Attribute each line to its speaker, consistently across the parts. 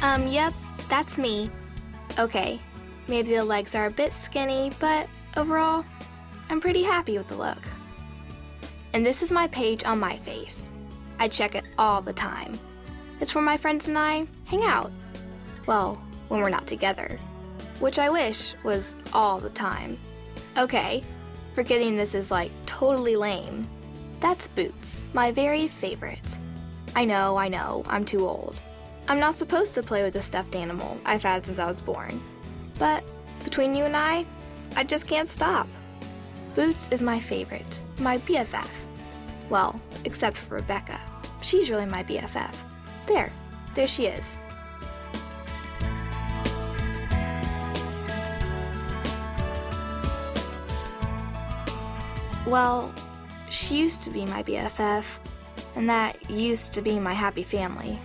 Speaker 1: Yep, that's me. Okay, maybe the legs are a bit skinny, but overall, I'm pretty happy with the look. And this is my page on my face. I check it all the time. It's where my friends and I hang out. Well, when we're not together, which I wish was all the time. Okay, forgetting this is like totally lame. That's Boots, my very favorite. I know, I'm too old. I'm not supposed to play with a stuffed animal I've had since I was born. But between you and I just can't stop. Boots is my favorite, my BFF. Well, except for Rebecca. She's really my BFF. There she is. Well, she used to be my BFF, and that used to be my happy family.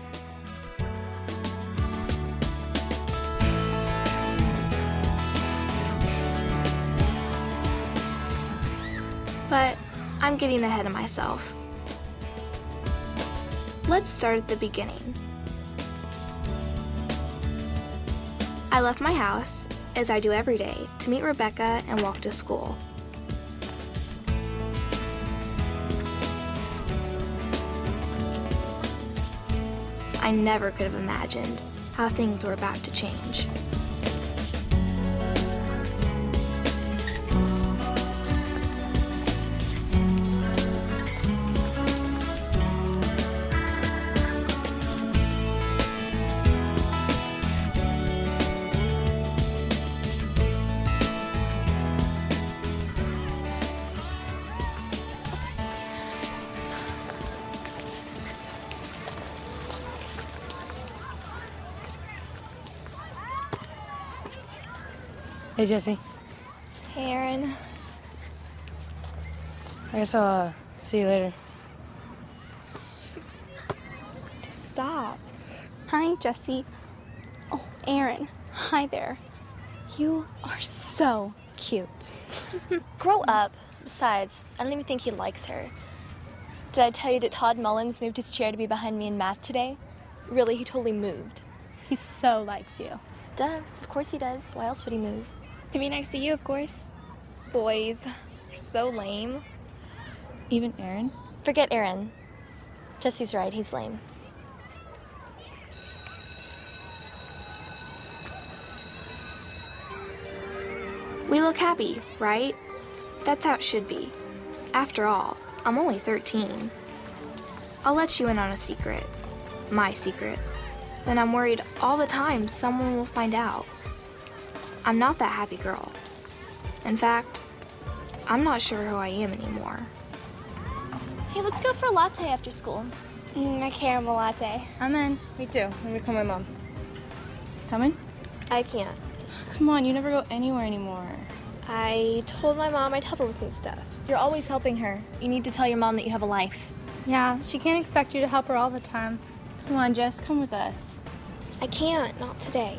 Speaker 1: But I'm getting ahead of myself. Let's start at the beginning. I left my house, as I do every day, to meet Rebecca and walk to school. I never could have imagined how things were about to change.
Speaker 2: Hey, Jesse.
Speaker 1: Hey, Aaron.
Speaker 2: I guess I'll see you later.
Speaker 1: Just stop. Hi, Jesse. Oh, Aaron. Hi there. You are so cute.
Speaker 3: Grow up. Besides, I don't even think he likes her. Did I tell you that Todd Mullins moved his chair to be behind me in math today? Really, he totally moved.
Speaker 1: He so likes you.
Speaker 3: Duh, of course he does. Why else would he move?
Speaker 1: To be next to you, of course. Boys are so lame.
Speaker 2: Even Aaron?
Speaker 3: Forget Aaron. Jesse's right, he's lame.
Speaker 1: We look happy, right? That's how it should be. After all, I'm only 13. I'll let you in on a secret. My secret. Then I'm worried all the time someone will find out. I'm not that happy girl. In fact, I'm not sure who I am anymore.
Speaker 3: Hey, let's go for a latte after school.
Speaker 1: A caramel latte.
Speaker 2: I'm in. Me too. I'm gonna call my mom. Coming?
Speaker 3: I can't.
Speaker 2: Come on, you never go anywhere anymore.
Speaker 3: I told my mom I'd help her with some stuff. You're always helping her. You need to tell your mom that you have a life.
Speaker 2: Yeah, she can't expect you to help her all the time. Come on, Jess, come with us.
Speaker 3: I can't, not today.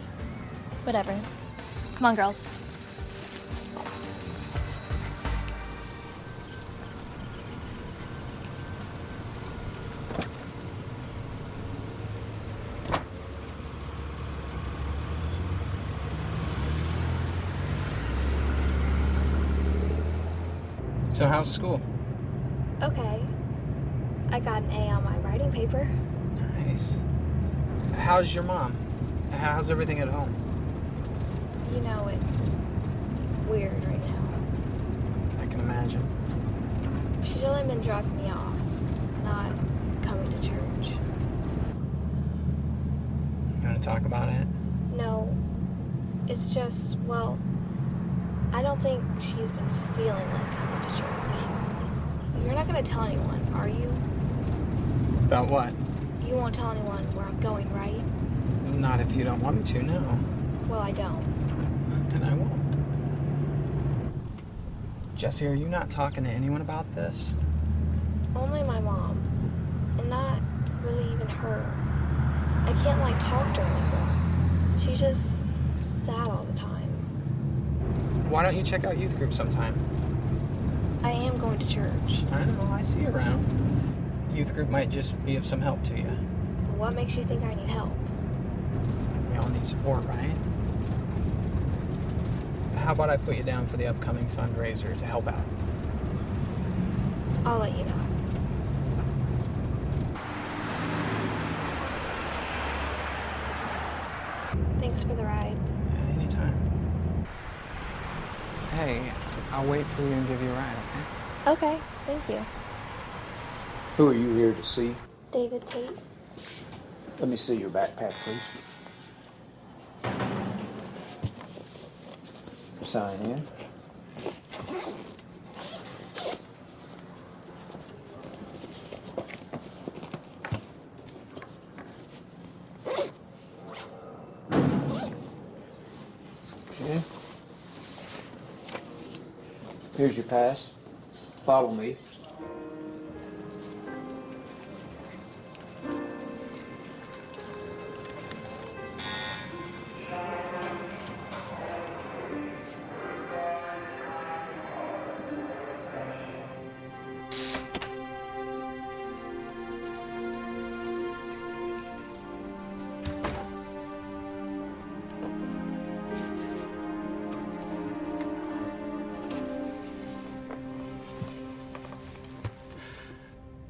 Speaker 3: Whatever. Come on, girls.
Speaker 4: So how's school?
Speaker 3: Okay. I got an A on my writing paper.
Speaker 4: Nice. How's your mom? How's everything at home?
Speaker 3: You know, it's weird right now.
Speaker 4: I can imagine.
Speaker 3: She's only been dropping me off, not coming to church.
Speaker 4: You want to talk about it?
Speaker 3: No, it's just, well, I don't think she's been feeling like coming to church. You're not going to tell anyone, are you?
Speaker 4: About what?
Speaker 3: You won't tell anyone where I'm going, right?
Speaker 4: Not if you don't want me to, no.
Speaker 3: Well, I don't.
Speaker 4: And I won't. Jesse, are you not talking to anyone about this?
Speaker 3: Only my mom. And not really even her. I can't, talk to her anymore. She's just sad all the time.
Speaker 4: Why don't you check out youth group sometime?
Speaker 3: I am going to church.
Speaker 4: I know, I see you around. Youth group might just be of some help to you.
Speaker 3: What makes you think I need help?
Speaker 4: We all need support, right? How about I put you down for the upcoming fundraiser to help out?
Speaker 3: I'll let you know. Thanks for the ride.
Speaker 4: Yeah, anytime. Hey, I'll wait for you and give you a ride, okay?
Speaker 3: Okay, thank you.
Speaker 5: Who are you here to see?
Speaker 3: David Tate.
Speaker 5: Let me see your backpack, please. Sign in. Okay. Here's your pass. Follow me.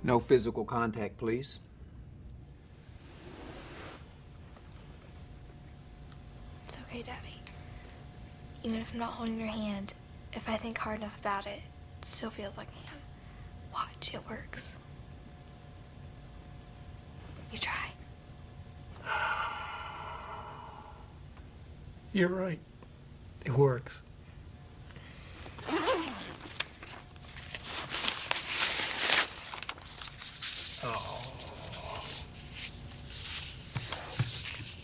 Speaker 5: No physical contact, please.
Speaker 3: It's okay, Daddy. Even if I'm not holding your hand, if I think hard enough about it, it still feels like I am. Watch, it works. You try.
Speaker 6: You're right. It works.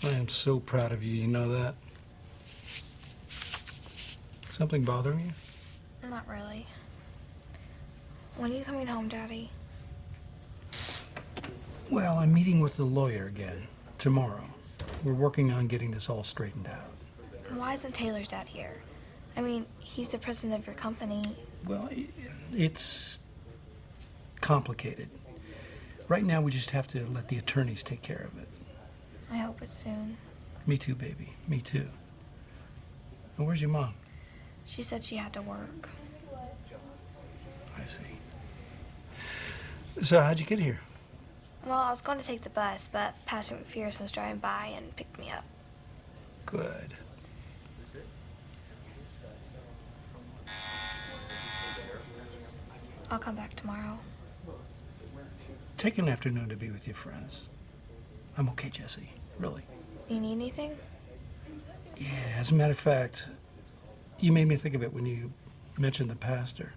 Speaker 6: I am so proud of you, you know that? Something bothering you?
Speaker 3: Not really. When are you coming home, Daddy?
Speaker 6: Well, I'm meeting with the lawyer again tomorrow. We're working on getting this all straightened out.
Speaker 3: Why isn't Taylor's dad here? I mean, he's the president of your company.
Speaker 6: Well, it's complicated. Right now, we just have to let the attorneys take care of it.
Speaker 3: I hope it's soon.
Speaker 6: Me too, baby. Me too. And where's your mom?
Speaker 3: She said she had to work.
Speaker 6: I see. So how'd you get here?
Speaker 3: Well, I was going to take the bus, but Pastor McPherson was driving by and picked me up.
Speaker 6: Good.
Speaker 3: I'll come back tomorrow.
Speaker 6: Take an afternoon to be with your friends. I'm okay, Jesse. Really.
Speaker 3: You need anything?
Speaker 6: Yeah, as a matter of fact, you made me think of it when you mentioned the pastor.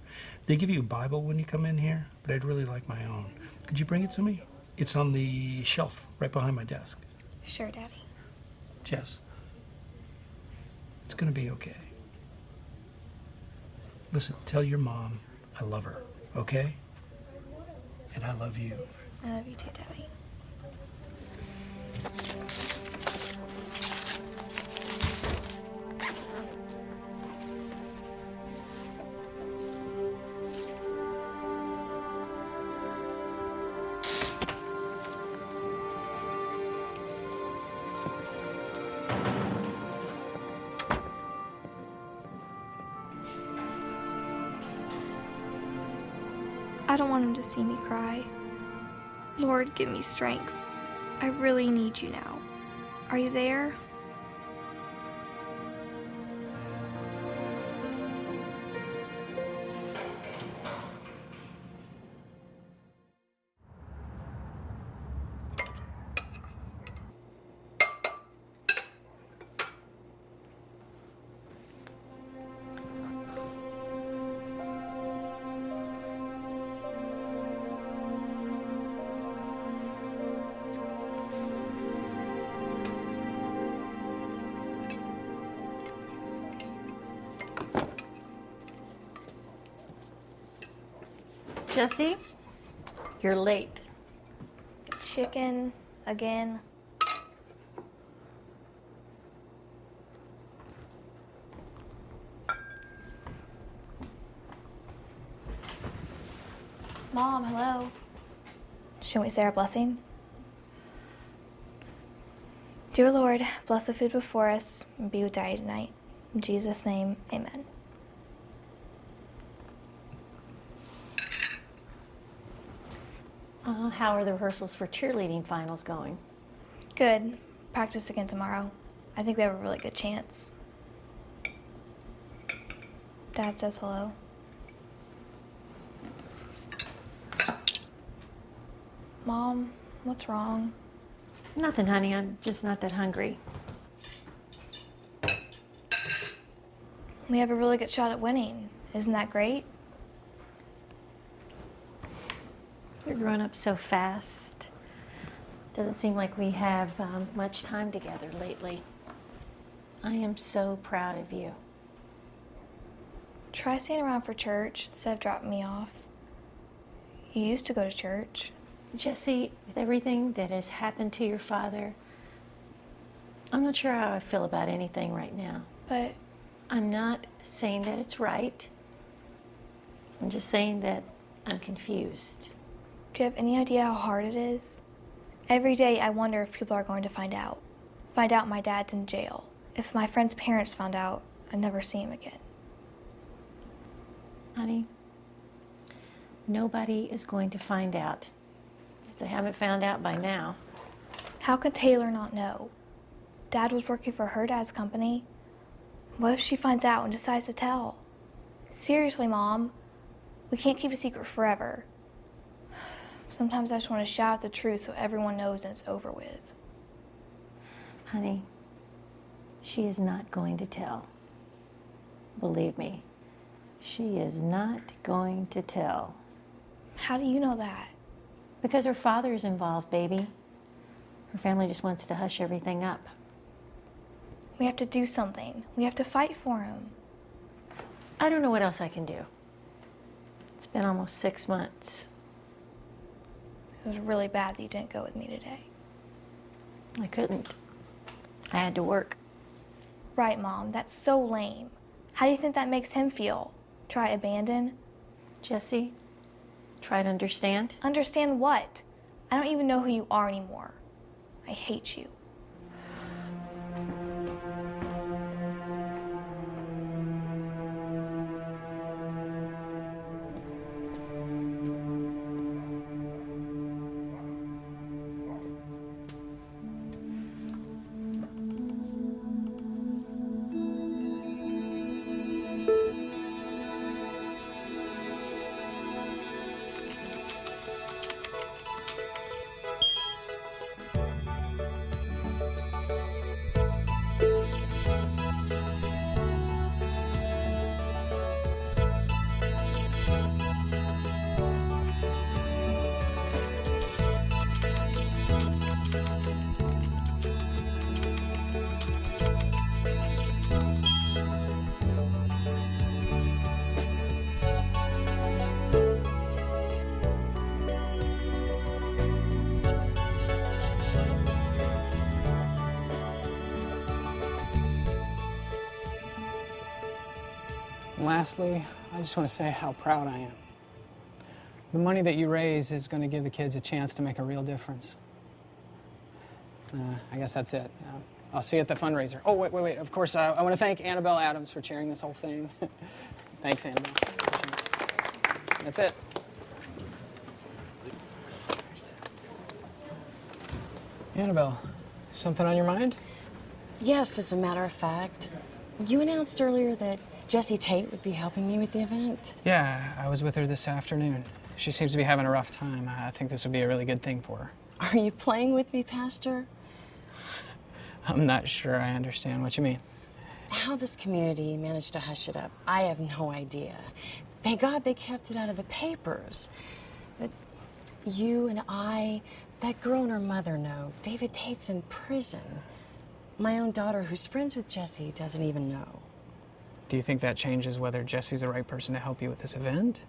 Speaker 6: They give you a Bible when you come in here, but I'd really like my own. Could you bring it to me? It's on the shelf right behind my desk.
Speaker 3: Sure, Daddy.
Speaker 6: Jess, it's gonna be okay. Listen, tell your mom I love her, okay? And I love you.
Speaker 3: I love you too, Daddy. I don't want him to see me cry. Lord, give me strength. I really need you now. Are you there?
Speaker 7: Jesse, you're late.
Speaker 3: Chicken again. Mom, hello. Shouldn't we say our blessing?
Speaker 1: Dear Lord, bless the food before us and be with Daddy tonight. In Jesus' name, amen.
Speaker 7: How are the rehearsals for cheerleading finals going?
Speaker 1: Good. Practice again tomorrow. I think we have a really good chance. Dad says hello. Mom, what's wrong?
Speaker 7: Nothing, honey. I'm just not that hungry.
Speaker 1: We have a really good shot at winning. Isn't that great?
Speaker 7: You're growing up so fast. Doesn't seem like we have much time together lately. I am so proud of you.
Speaker 1: Try staying around for church instead of dropping me off. You used to go to church.
Speaker 7: Jesse, with everything that has happened to your father, I'm not sure how I feel about anything right now.
Speaker 1: But
Speaker 7: I'm not saying that it's right. I'm just saying that I'm confused.
Speaker 1: do you have any idea how hard it is? Every day I wonder if people are going to find out. Find out my dad's in jail. If my friend's parents found out, I'd never see him again.
Speaker 7: Honey, nobody is going to find out. If they haven't found out by now.
Speaker 1: How could Taylor not know? Dad was working for her dad's company. What if she finds out and decides to tell? Seriously, Mom, we can't keep a secret forever. Sometimes I just want to shout out the truth so everyone knows and it's over with.
Speaker 7: Honey, she is not going to tell. Believe me, she is not going to tell.
Speaker 1: How do you know that?
Speaker 7: Because her father is involved, baby. Her family just wants to hush everything up.
Speaker 1: We have to do something. We have to fight for him.
Speaker 7: I don't know what else I can do. It's been almost 6 months.
Speaker 1: It was really bad that you didn't go with me today.
Speaker 7: I couldn't. I had to work.
Speaker 1: Right, Mom, that's so lame. How do you think that makes him feel? Try abandon?
Speaker 7: Jesse, try to understand.
Speaker 1: Understand what? I don't even know who you are anymore. I hate you.
Speaker 4: And lastly, I just want to say how proud I am. The money that you raise is going to give the kids a chance to make a real difference. I guess that's it. I'll see you at the fundraiser. Oh, wait. Of course, I want to thank Annabelle Adams for chairing this whole thing. Thanks, Annabelle. That's it. Annabelle, something on your mind?
Speaker 8: Yes, as a matter of fact. You announced earlier that Jessie Tate would be helping me with the event.
Speaker 4: Yeah, I was with her this afternoon. She seems to be having a rough time. I think this would be a really good thing for her.
Speaker 8: Are you playing with me, Pastor?
Speaker 4: I'm not sure I understand what you mean.
Speaker 8: How this community managed to hush it up, I have no idea. Thank God they kept it out of the papers. But you and I, that girl and her mother know David Tate's in prison. My own daughter, who's friends with Jessie, doesn't even know.
Speaker 4: Do you think that changes whether Jessie's the right person to help you with this event?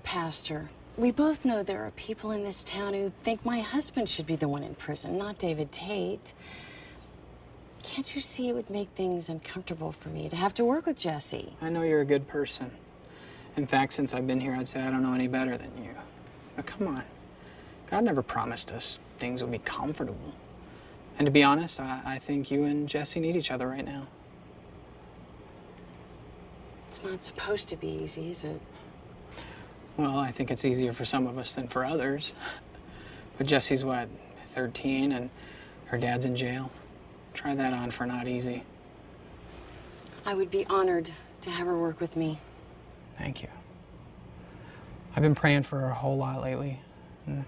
Speaker 8: Pastor, we both know there are people in this town who think my husband should be the one in prison, not David Tate. Can't you see it would make things uncomfortable for me to have to work with Jessie?
Speaker 4: I know you're a good person. In fact, since I've been here, I'd say I don't know any better than you. But come on. God never promised us things would be comfortable. And to be honest, I think you and Jesse need each other right now.
Speaker 8: It's not supposed to be easy, is it?
Speaker 4: Well, I think it's easier for some of us than for others. But Jesse's, what, 13, and her dad's in jail? Try that on for not easy.
Speaker 8: I would be honored to have her work with me.
Speaker 4: Thank you. I've been praying for her a whole lot lately. And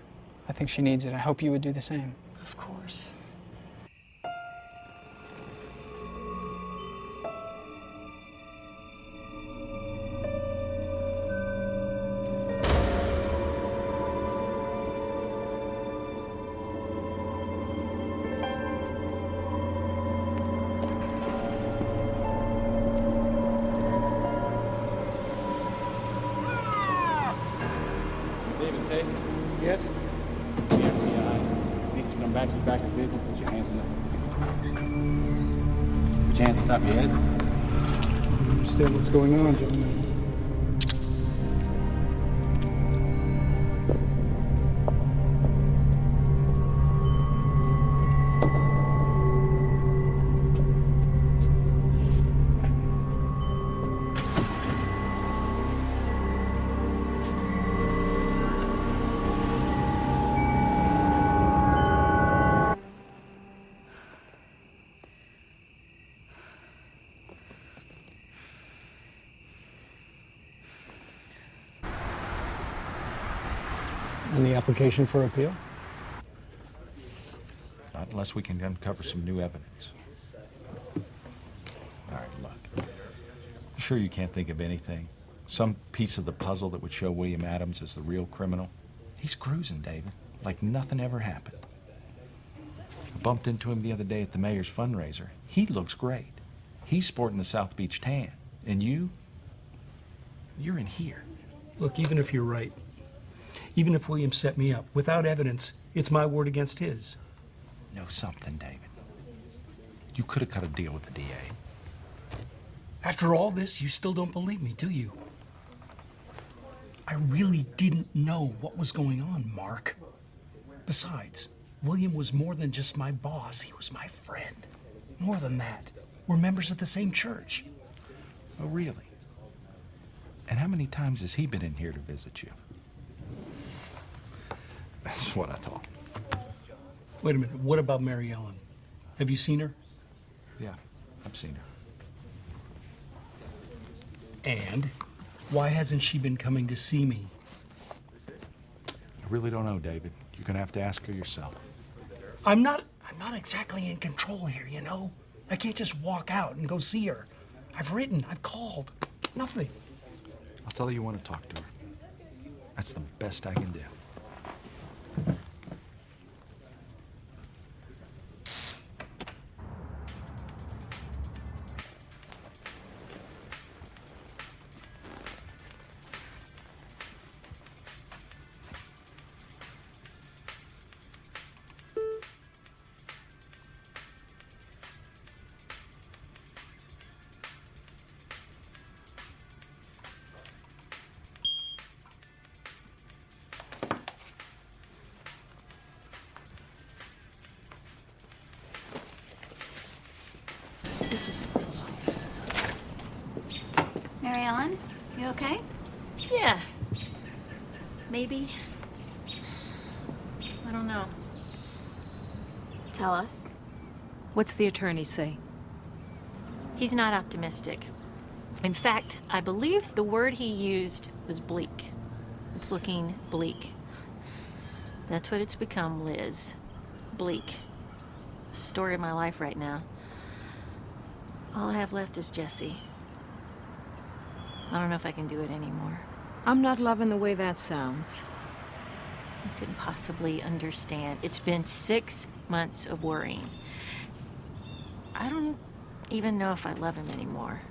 Speaker 4: I think she needs it. I hope you would do the same.
Speaker 8: Of course.
Speaker 9: David Tate?
Speaker 6: Yes?
Speaker 9: The FBI. Need you to come back to the back of the vehicle. Put your hands on it. Put your hands on top of your head.
Speaker 6: I don't understand what's going on, gentlemen. And the application for appeal?
Speaker 10: Not unless we can uncover some new evidence. All right, look. I'm sure you can't think of anything. Some piece of the puzzle that would show William Adams as the real criminal. He's cruising, David, like nothing ever happened. I bumped into him the other day at the mayor's fundraiser. He looks great. He's sporting the South Beach tan. And you're in here.
Speaker 6: Look, even if you're right, even if William set me up, without evidence, it's my word against his.
Speaker 10: Know something, David. You could have cut a deal with the DA.
Speaker 6: After all this, you still don't believe me, do you? I really didn't know what was going on, Mark. Besides, William was more than just my boss. He was my friend. More than that, we're members of the same church.
Speaker 10: Oh, really? And how many times has he been in here to visit you? That's what I thought.
Speaker 6: Wait a minute, what about Mary Ellen? Have you seen her?
Speaker 10: Yeah, I've seen her.
Speaker 6: And why hasn't she been coming to see me?
Speaker 10: I really don't know, David. You're gonna have to ask her yourself.
Speaker 6: I'm not exactly in control here, you know? I can't just walk out and go see her. I've written, I've called. Nothing.
Speaker 10: I'll tell her you want to talk to her. That's the best I can do.
Speaker 11: Mary Ellen, you okay?
Speaker 7: Yeah. Maybe. I don't know.
Speaker 11: Tell us.
Speaker 12: What's the attorney say?
Speaker 7: He's not optimistic. In fact, I believe the word he used was bleak. It's looking bleak. That's what it's become, Liz. Bleak. Story of my life right now. All I have left is Jesse. I don't know if I can do it anymore.
Speaker 12: I'm not loving the way that sounds.
Speaker 7: You couldn't possibly understand. It's been 6 months of worrying. I don't even know if I love him anymore.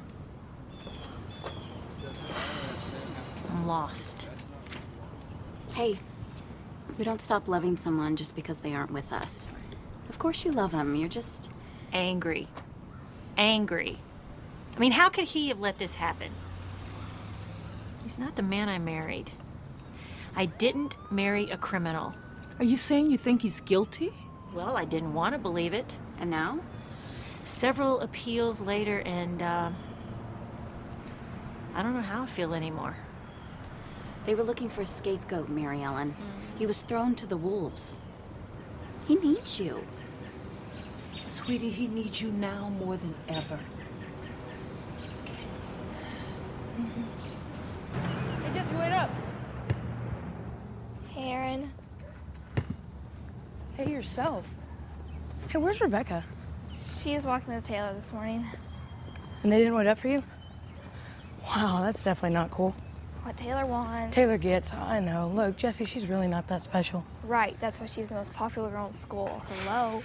Speaker 7: I'm lost.
Speaker 11: Hey, we don't stop loving someone just because they aren't with us. Of course you love them. You're just...
Speaker 7: Angry. Angry. I mean, how could he have let this happen? He's not the man I married. I didn't marry a criminal.
Speaker 12: Are you saying you think he's guilty?
Speaker 7: Well, I didn't want to believe it.
Speaker 11: And now?
Speaker 7: Several appeals later, and I don't know how I feel anymore.
Speaker 11: They were looking for a scapegoat, Mary Ellen. He was thrown to the wolves. He needs you.
Speaker 12: Sweetie, he needs you now more than ever.
Speaker 2: Hey, Jesse, wait up.
Speaker 3: Hey, Aaron.
Speaker 2: Hey, yourself. Hey, where's Rebecca?
Speaker 3: She was walking with Taylor this morning.
Speaker 2: And they didn't wait up for you? Wow, that's definitely not cool.
Speaker 3: What Taylor wants.
Speaker 2: Taylor gets, I know. Look, Jessie, she's really not that special.
Speaker 3: Right, that's why she's the most popular girl in school. Hello.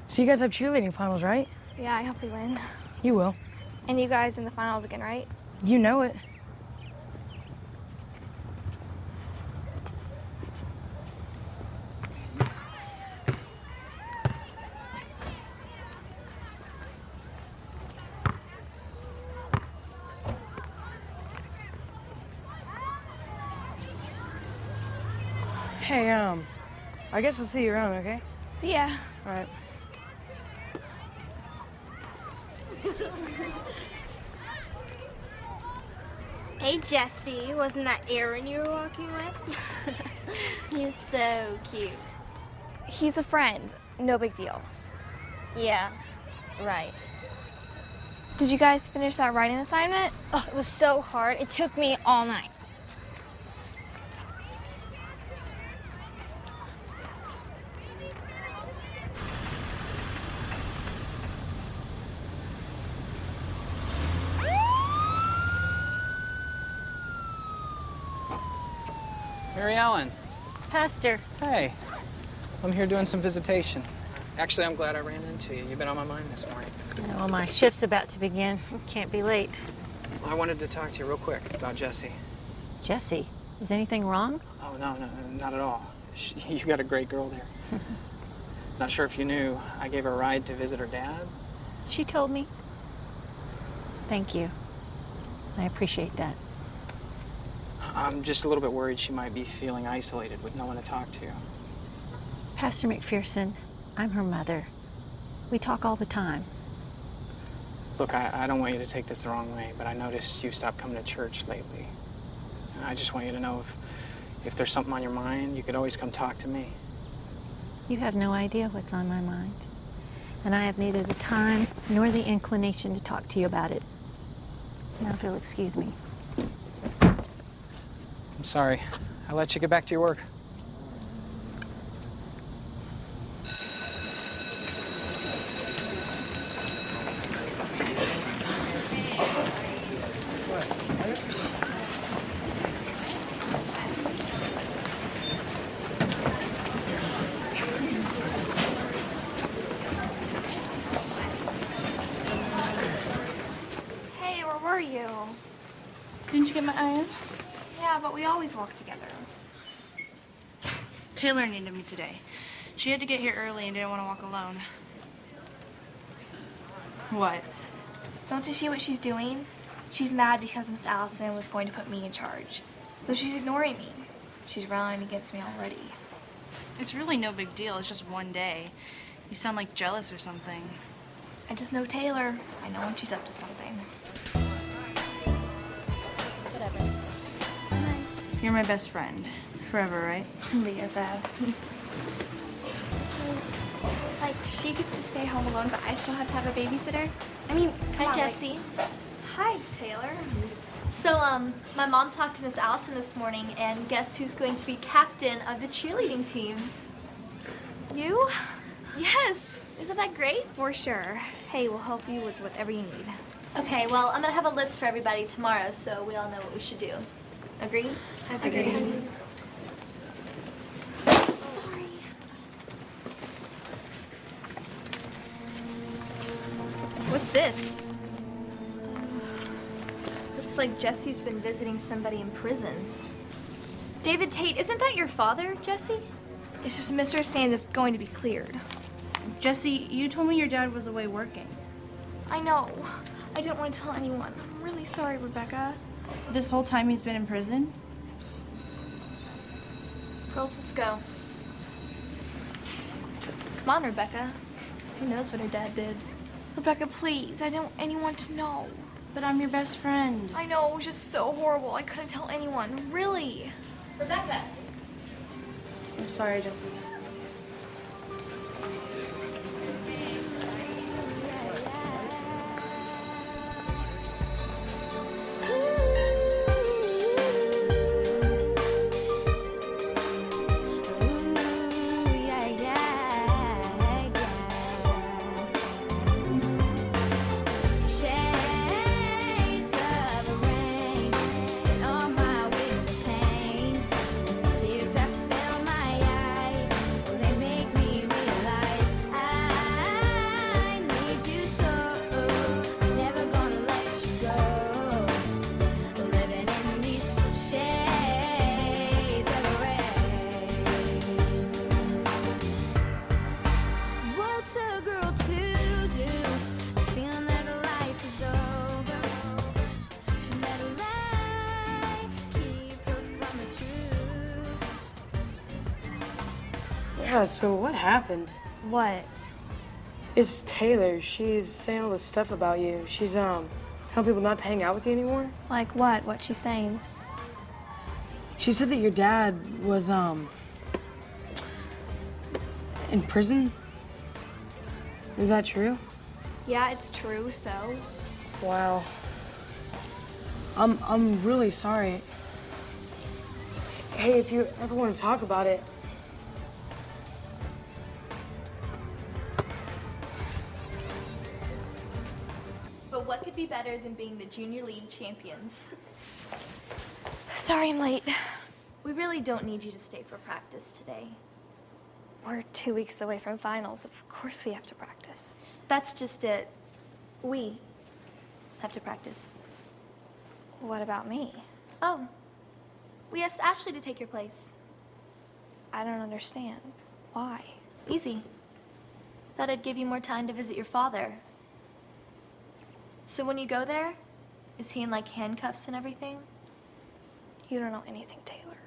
Speaker 2: So you guys have cheerleading finals, right?
Speaker 3: Yeah, I hope we win.
Speaker 2: You will.
Speaker 3: And you guys in the finals again, right?
Speaker 2: You know it. Hey, I guess I'll see you around, okay?
Speaker 3: See ya.
Speaker 2: All right.
Speaker 1: Hey, Jesse, wasn't that Aaron you were walking with? He's so cute.
Speaker 3: He's a friend. No big deal.
Speaker 1: Yeah, right.
Speaker 3: Did you guys finish that writing assignment?
Speaker 1: Oh, it was so hard. It took me all night.
Speaker 4: Mary Ellen.
Speaker 7: Pastor.
Speaker 4: Hey. I'm here doing some visitation. Actually, I'm glad I ran into you. You've been on my mind this morning.
Speaker 7: Well, my shift's about to begin. Can't be late.
Speaker 4: I wanted to talk to you real quick about Jessie.
Speaker 7: Jessie, is anything wrong?
Speaker 4: Oh, no, not at all. You got a great girl there. Not sure if you knew, I gave her a ride to visit her dad.
Speaker 7: She told me. Thank you. I appreciate that.
Speaker 4: I'm just a little bit worried she might be feeling isolated with no one to talk to.
Speaker 7: Pastor McPherson, I'm her mother. We talk all the time.
Speaker 4: Look, I don't want you to take this the wrong way, but I noticed you stopped coming to church lately. And I just want you to know if there's something on your mind, you could always come talk to me.
Speaker 7: You have no idea what's on my mind. And I have neither the time nor the inclination to talk to you about it. Now, if you'll excuse me.
Speaker 4: I'm sorry. I'll let you get back to your work.
Speaker 3: Hey, where were you?
Speaker 2: Didn't you get my iron?
Speaker 3: Yeah, but we always walk together.
Speaker 2: Taylor needed me today. She had to get here early and didn't want to walk alone. What?
Speaker 3: Don't you see what she's doing? She's mad because Miss Allison was going to put me in charge. So she's ignoring me. She's rallying against me already.
Speaker 2: It's really no big deal. It's just one day. You sound like jealous or something.
Speaker 3: I just know Taylor. I know when she's up to something.
Speaker 2: Whatever. You're my best friend. Forever, right?
Speaker 3: BFF. Like, she gets to stay home alone, but I still have to have a babysitter? I mean, come
Speaker 1: Hi,
Speaker 3: on,
Speaker 1: Jessie.
Speaker 3: Like... Hi, Taylor.
Speaker 1: So, my mom talked to Miss Allison this morning, and guess who's going to be captain of the cheerleading team?
Speaker 3: You?
Speaker 1: Yes! Isn't that great?
Speaker 3: For sure. Hey, we'll help you with whatever you need.
Speaker 1: Okay, well, I'm gonna have a list for everybody tomorrow, so we all know what we should do. Agree?
Speaker 3: Agreed.
Speaker 1: Sorry.
Speaker 3: What's this? Looks like Jesse's been visiting somebody in prison.
Speaker 1: David Tate, isn't that your father, Jesse?
Speaker 3: It's just a misunderstanding that's going to be cleared.
Speaker 2: Jesse, you told me your dad was away working.
Speaker 3: I know. I didn't want to tell anyone. I'm really sorry, Rebecca.
Speaker 2: This whole time he's been in prison?
Speaker 1: Girls, let's go. Come on, Rebecca. Who knows what her dad did? Rebecca, please. I don't want anyone to know.
Speaker 2: But I'm your best friend.
Speaker 1: I know, it was just so horrible. I couldn't tell anyone. Really. Rebecca.
Speaker 2: I'm sorry, Jesse.
Speaker 13: Yeah, so what happened?
Speaker 2: What?
Speaker 13: It's Taylor. She's saying all this stuff about you. She's telling people not to hang out with you anymore.
Speaker 2: Like what? What's she saying?
Speaker 13: She said that your dad was in prison. Is that true?
Speaker 1: Yeah, it's true, so.
Speaker 13: Wow. I'm really sorry. Hey, if you ever want to talk about it.
Speaker 1: But what could be better than being the junior league champions? Sorry I'm late. We really don't need you to stay for practice today. We're 2 weeks away from finals. Of course we have to practice. That's just it. We have to practice. What about me? Oh, we asked Ashley to take your place. I don't understand. Why? Easy. Thought I'd give you more time to visit your father. So when you go there, is he in like handcuffs and everything? You don't know anything, Taylor.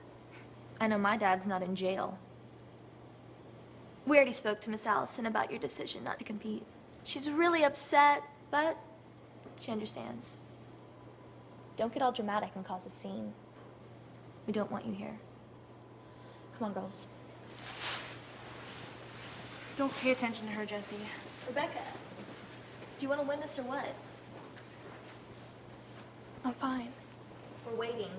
Speaker 1: I know my dad's not in jail. We already spoke to Miss Allison about your decision not to compete. She's really upset, but she understands. Don't get all dramatic and cause a scene. We don't want you here. Come on, girls.
Speaker 2: Don't pay attention to her, Jesse.
Speaker 1: Rebecca, do you want to win this or what? I'm fine. We're waiting.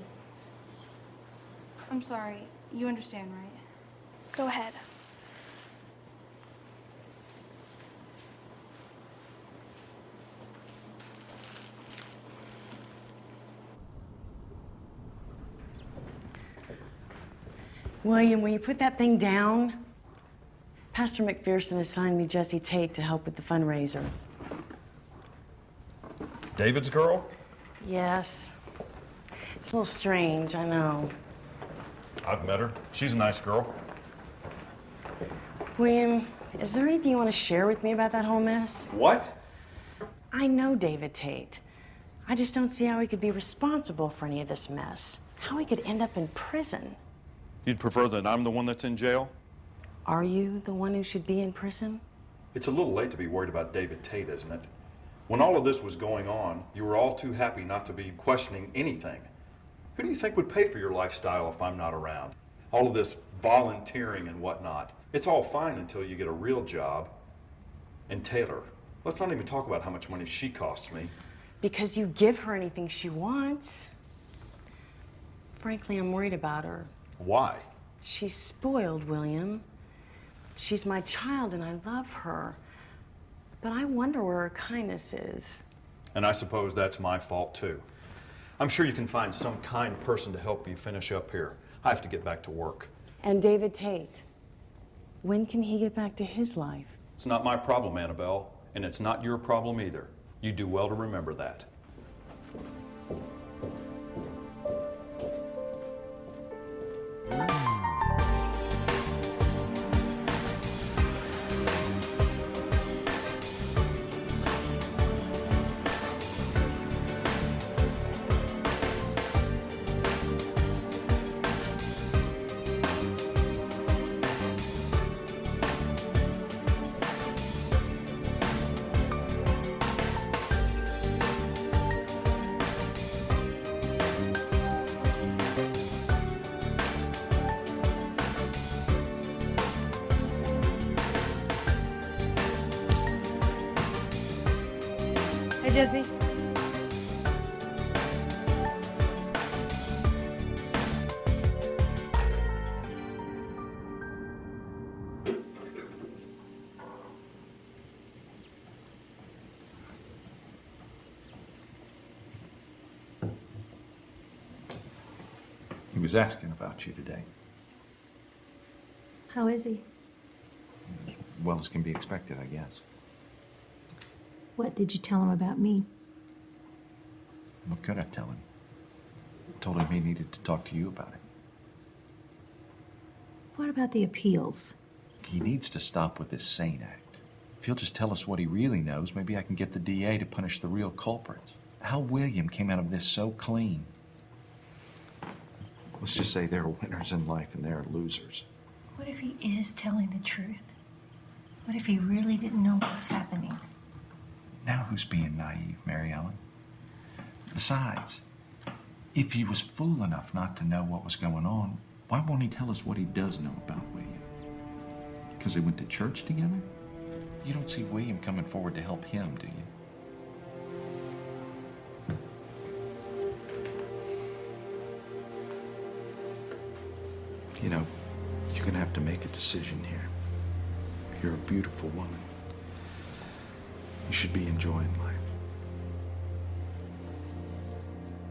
Speaker 2: I'm sorry. You understand, right?
Speaker 1: Go ahead.
Speaker 8: William, will you put that thing down? Pastor McPherson assigned me Jesse Tate to help with the fundraiser.
Speaker 10: David's girl?
Speaker 8: Yes. It's a little strange, I know.
Speaker 10: I've met her. She's a nice girl.
Speaker 8: William, is there anything you want to share with me about that whole mess?
Speaker 10: What?
Speaker 8: I know David Tate. I just don't see how he could be responsible for any of this mess. How he could end up in prison.
Speaker 10: You'd prefer that I'm the one that's in jail?
Speaker 8: Are you the one who should be in prison?
Speaker 10: It's a little late to be worried about David Tate, isn't it? When all of this was going on, you were all too happy not to be questioning anything. Who do you think would pay for your lifestyle if I'm not around? All of this volunteering and whatnot. It's all fine until you get a real job. And Taylor, let's not even talk about how much money she costs me.
Speaker 8: Because you give her anything she wants. Frankly, I'm worried about her.
Speaker 10: Why?
Speaker 8: She's spoiled, William. She's my child and I love her. But I wonder where her kindness is.
Speaker 10: And I suppose that's my fault too. I'm sure you can find some kind person to help you finish up here. I have to get back to work.
Speaker 8: And David Tate, when can he get back to his life?
Speaker 10: It's not my problem, Annabelle, and it's not your problem either. You do well to remember that.
Speaker 2: Hey, Jesse.
Speaker 10: He was asking about you today.
Speaker 7: How is he?
Speaker 10: Well as can be expected, I guess.
Speaker 7: What did you tell him about me?
Speaker 10: What could I tell him? Told him he needed to talk to you about it.
Speaker 7: What about the appeals?
Speaker 10: He needs to stop with this sane act. If he'll just tell us what he really knows, maybe I can get the DA to punish the real culprits. How William came out of this so clean. Let's just say there are winners in life and there are losers.
Speaker 7: What if he is telling the truth? What if he really didn't know what was happening?
Speaker 10: Now who's being naive, Mary Ellen? Besides, if he was fool enough not to know what was going on, why won't he tell us what he does know about William? Because they went to church together? You don't see William coming forward to help him, do you? You know, you're gonna have to make a decision here. You're a beautiful woman. You should be enjoying life.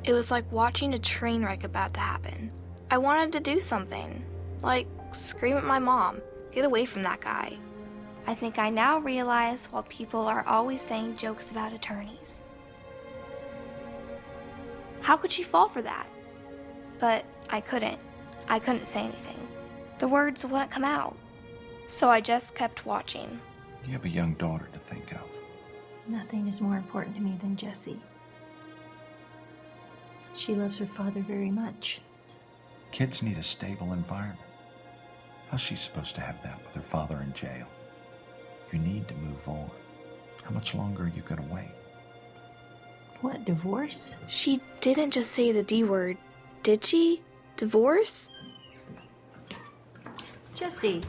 Speaker 1: It was like watching a train wreck about to happen. I wanted to do something, like scream at my mom, get away from that guy. I think I now realize why people are always saying jokes about attorneys. How could she fall for that? But I couldn't. I couldn't say anything. The words wouldn't come out. So I just kept watching.
Speaker 10: You have a young daughter to think of.
Speaker 7: Nothing is more important to me than Jessie. She loves her father very much.
Speaker 10: Kids need a stable environment. How's she supposed to have that with her father in jail? You need to move on. How much longer are you gonna wait?
Speaker 7: What, divorce?
Speaker 1: She didn't just say the D word, did she? Divorce?
Speaker 7: Jessie,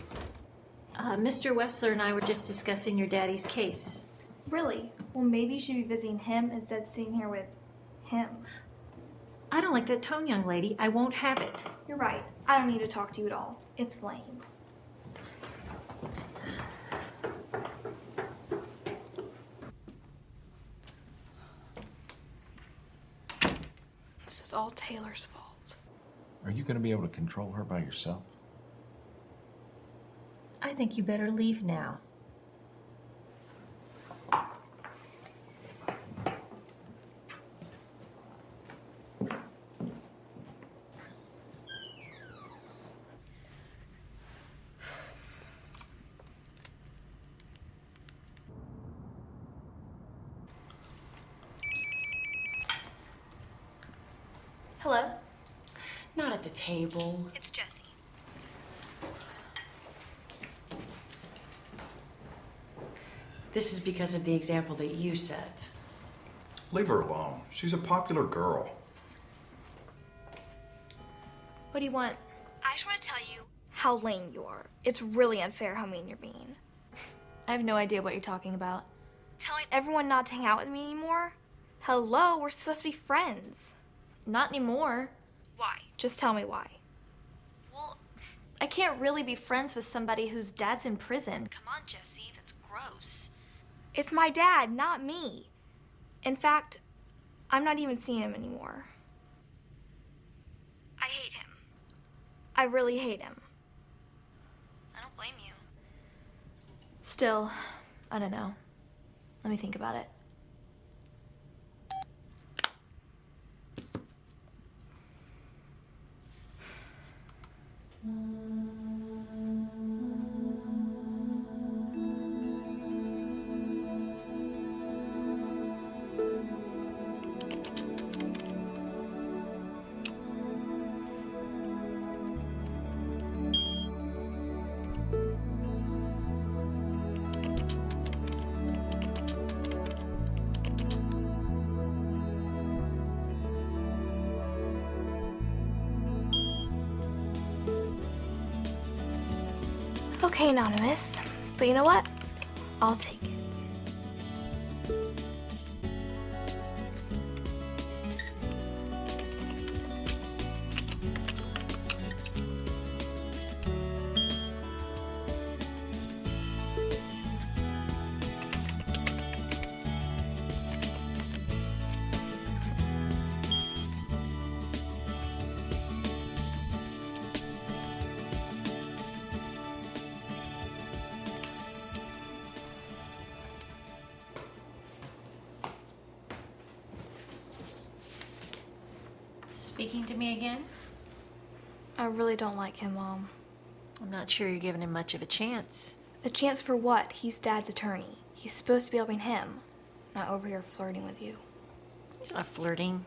Speaker 7: Mr. Wessler and I were just discussing your daddy's case.
Speaker 3: Really? Well, maybe you should be visiting him instead of sitting here with him.
Speaker 7: I don't like that tone, young lady. I won't have it.
Speaker 3: You're right. I don't need to talk to you at all. It's lame.
Speaker 1: This is all Taylor's fault.
Speaker 10: Are you gonna be able to control her by yourself?
Speaker 7: I think you better leave now.
Speaker 1: Hello?
Speaker 8: Not at the table.
Speaker 1: It's Jessie.
Speaker 8: This is because of the example that you set.
Speaker 14: Leave her alone. She's a popular girl.
Speaker 1: What do you want? I just want to tell you how lame you are. It's really unfair how mean you're being.
Speaker 3: I have no idea what you're talking about.
Speaker 1: Telling everyone not to hang out with me anymore? Hello, we're supposed to be friends.
Speaker 3: Not anymore.
Speaker 1: Why? Just tell me why.
Speaker 3: Well, I can't really be friends with somebody whose dad's in prison.
Speaker 1: Come on, Jessie, that's gross. It's my dad, not me. In fact, I'm not even seeing him anymore. I hate him. I really hate him. I don't blame you.
Speaker 3: Still, I don't know. Let me think about it.
Speaker 1: Okay, Anonymous. But you know what? I'll take it.
Speaker 7: Speaking to me again?
Speaker 3: I really don't like him, Mom.
Speaker 7: I'm not sure you're giving him much of a chance.
Speaker 3: A chance for what? He's Dad's attorney. He's supposed to be helping him, not over here flirting with you.
Speaker 7: He's not flirting.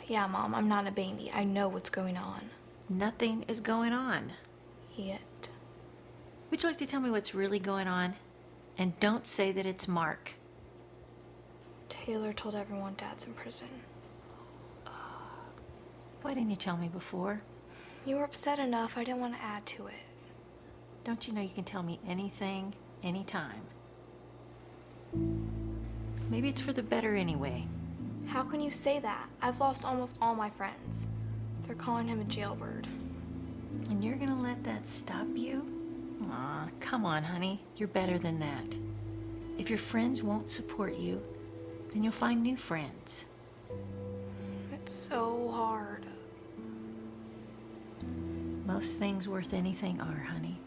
Speaker 3: Yeah, Mom, I'm not a baby. I know what's going on.
Speaker 7: Nothing is going on.
Speaker 3: Yet.
Speaker 7: Would you like to tell me what's really going on? And don't say that it's Mark.
Speaker 3: Taylor told everyone Dad's in prison.
Speaker 7: Why didn't you tell me before?
Speaker 3: You were upset enough. I didn't want to add to it.
Speaker 7: Don't you know you can tell me anything, anytime? Maybe it's for the better anyway.
Speaker 3: How can you say that? I've lost almost all my friends. They're calling him a jailbird.
Speaker 7: And you're gonna let that stop you? Aw, come on, honey. You're better than that. If your friends won't support you, then you'll find new friends.
Speaker 3: It's so hard.
Speaker 7: Most things worth anything are, honey.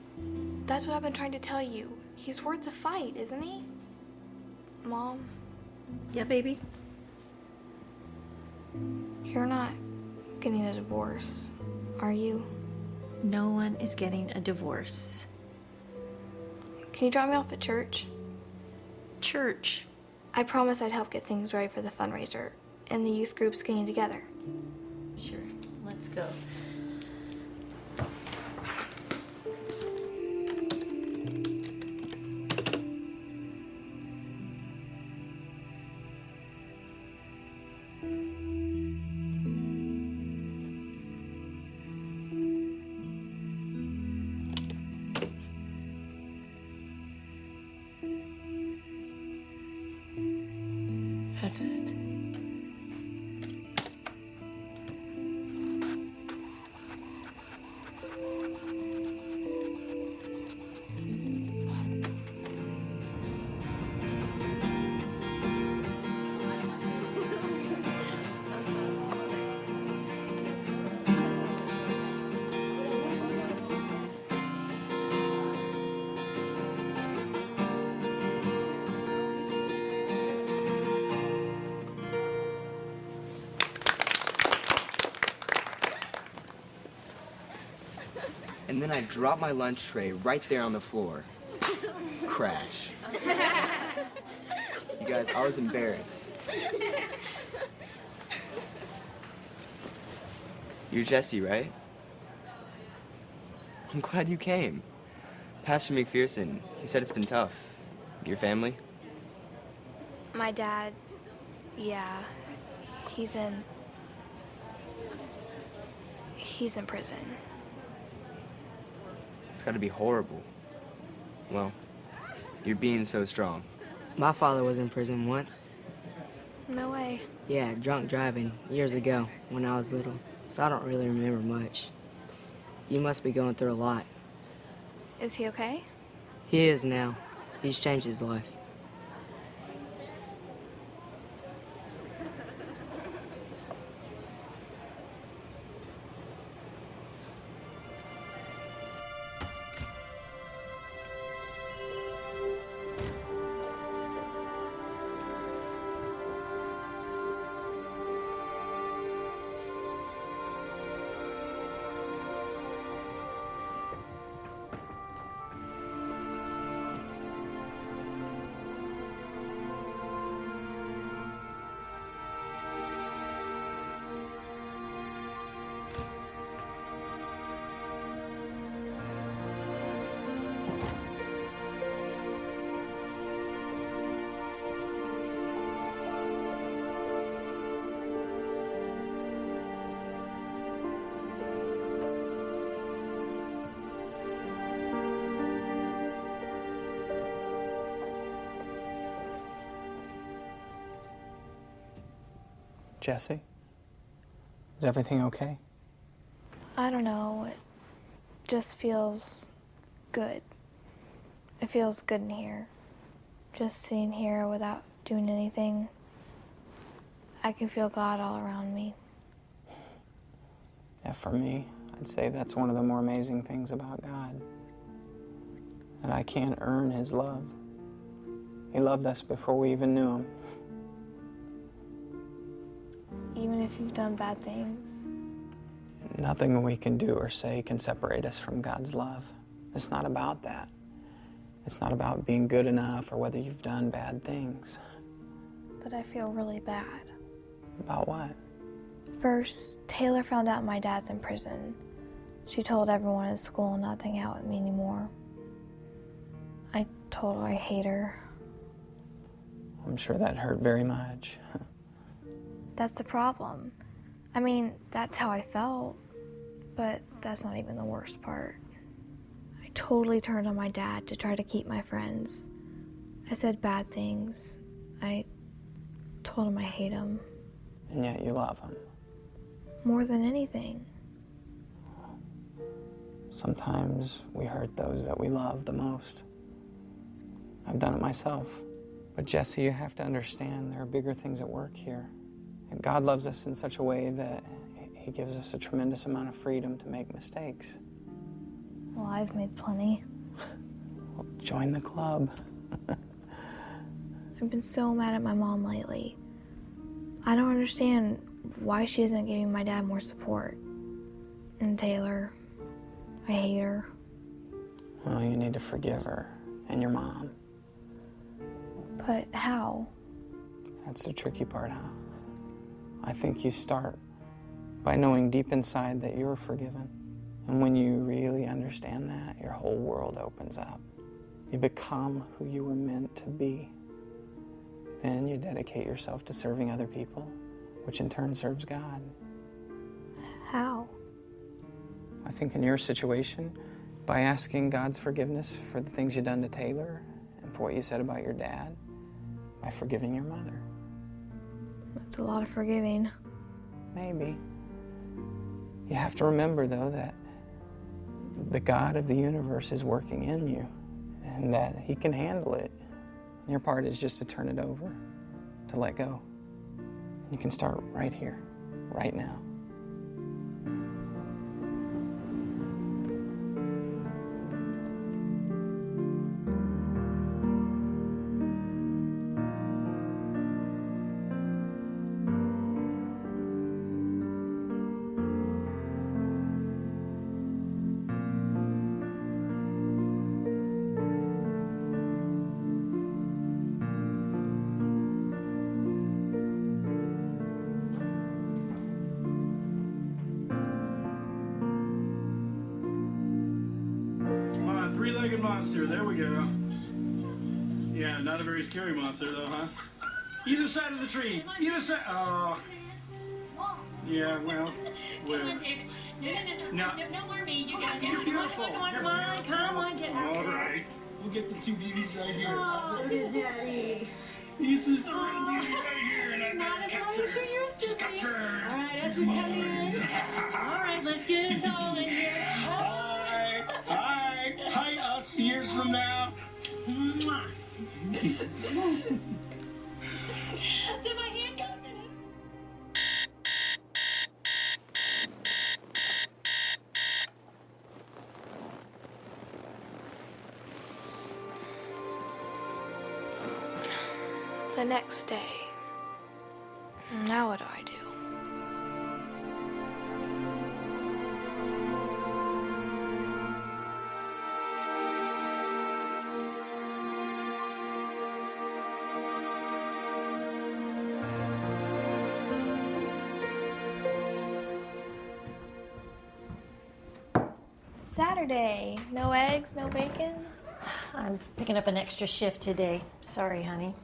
Speaker 3: That's what I've been trying to tell you. He's worth the fight, isn't he? Mom?
Speaker 7: Yeah, baby?
Speaker 3: You're not getting a divorce, are you?
Speaker 7: No one is getting a divorce.
Speaker 3: Can you drop me off at church?
Speaker 7: Church?
Speaker 3: I promised I'd help get things ready for the fundraiser and the youth group's getting together.
Speaker 7: Sure, let's go.
Speaker 13: That's it.
Speaker 15: And then I dropped my lunch tray right there on the floor. Crash. You guys, I was embarrassed. You're Jesse, right? I'm glad you came. Pastor McPherson, he said it's been tough. Your family?
Speaker 3: My dad, yeah, he's in prison.
Speaker 15: It's gotta be horrible. Well, you're being so strong.
Speaker 16: My father was in prison once.
Speaker 3: No way.
Speaker 16: Yeah, drunk driving, years ago, when I was little. So I don't really remember much. You must be going through a lot.
Speaker 3: Is he okay?
Speaker 16: He is now. He's changed his life.
Speaker 4: Jesse? Is everything okay?
Speaker 3: I don't know. It just feels good. It feels good in here. Just sitting here without doing anything. I can feel God all around me.
Speaker 4: Yeah, for me, I'd say that's one of the more amazing things about God. That I can't earn His love. He loved us before we even knew Him.
Speaker 3: Even if you've done bad things,
Speaker 4: Nothing we can do or say can separate us from God's love. It's not about that. It's not about being good enough or whether you've done bad things.
Speaker 3: But I feel really bad.
Speaker 4: About what?
Speaker 3: First, Taylor found out my dad's in prison. She told everyone at school not to hang out with me anymore. I told her I hate her.
Speaker 4: I'm sure that hurt very much.
Speaker 3: That's the problem. I mean, that's how I felt, but that's not even the worst part. I totally turned on my dad to try to keep my friends. I said bad things. I told him I hate him.
Speaker 4: And yet you love him.
Speaker 3: More than anything.
Speaker 4: Sometimes we hurt those that we love the most. I've done it myself. But Jesse, you have to understand there are bigger things at work here. And God loves us in such a way that He gives us a tremendous amount of freedom to make mistakes.
Speaker 3: Well, I've made plenty.
Speaker 4: Well, join the club.
Speaker 3: I've been so mad at my mom lately. I don't understand why she isn't giving my dad more support. And Taylor, I hate her.
Speaker 4: Well, you need to forgive her and your mom.
Speaker 3: But how?
Speaker 4: That's the tricky part, huh? I think you start by knowing deep inside that you're forgiven. And when you really understand that, your whole world opens up. You become who you were meant to be. Then you dedicate yourself to serving other people, which in turn serves God.
Speaker 3: How?
Speaker 4: I think in your situation, by asking God's forgiveness for the things you've done to Taylor and for what you said about your dad, by forgiving your mother.
Speaker 3: That's a lot of forgiving.
Speaker 4: Maybe. You have to remember, though, that the God of the universe is working in you and that He can handle it. Your part is just to turn it over, to let go. You can start right here, right now.
Speaker 6: Three-legged monster, there we go. Yeah, not a very scary monster though, huh? Either side of the tree, either side. Oh. Yeah, well, where?
Speaker 7: No more me. You got it.
Speaker 6: You're beautiful.
Speaker 7: Come on, get out.
Speaker 6: All right. We'll get the two beauties right here.
Speaker 7: Oh, Daddy.
Speaker 6: This is the real beauty right here, and I'm
Speaker 7: Not
Speaker 6: gonna
Speaker 7: as long
Speaker 6: capture
Speaker 7: as you're
Speaker 6: her.
Speaker 7: used to
Speaker 6: She's
Speaker 7: me.
Speaker 6: captured.
Speaker 7: All right,
Speaker 6: She's
Speaker 7: as we come in.
Speaker 6: mine.
Speaker 7: All right, let's get us all in here.
Speaker 6: Hi, us years from now.
Speaker 7: Mwah. Did my handcuffs in it?
Speaker 3: The next day. Now what do I do? Saturday. No eggs, no bacon?
Speaker 7: I'm picking up an extra shift today. Sorry, honey.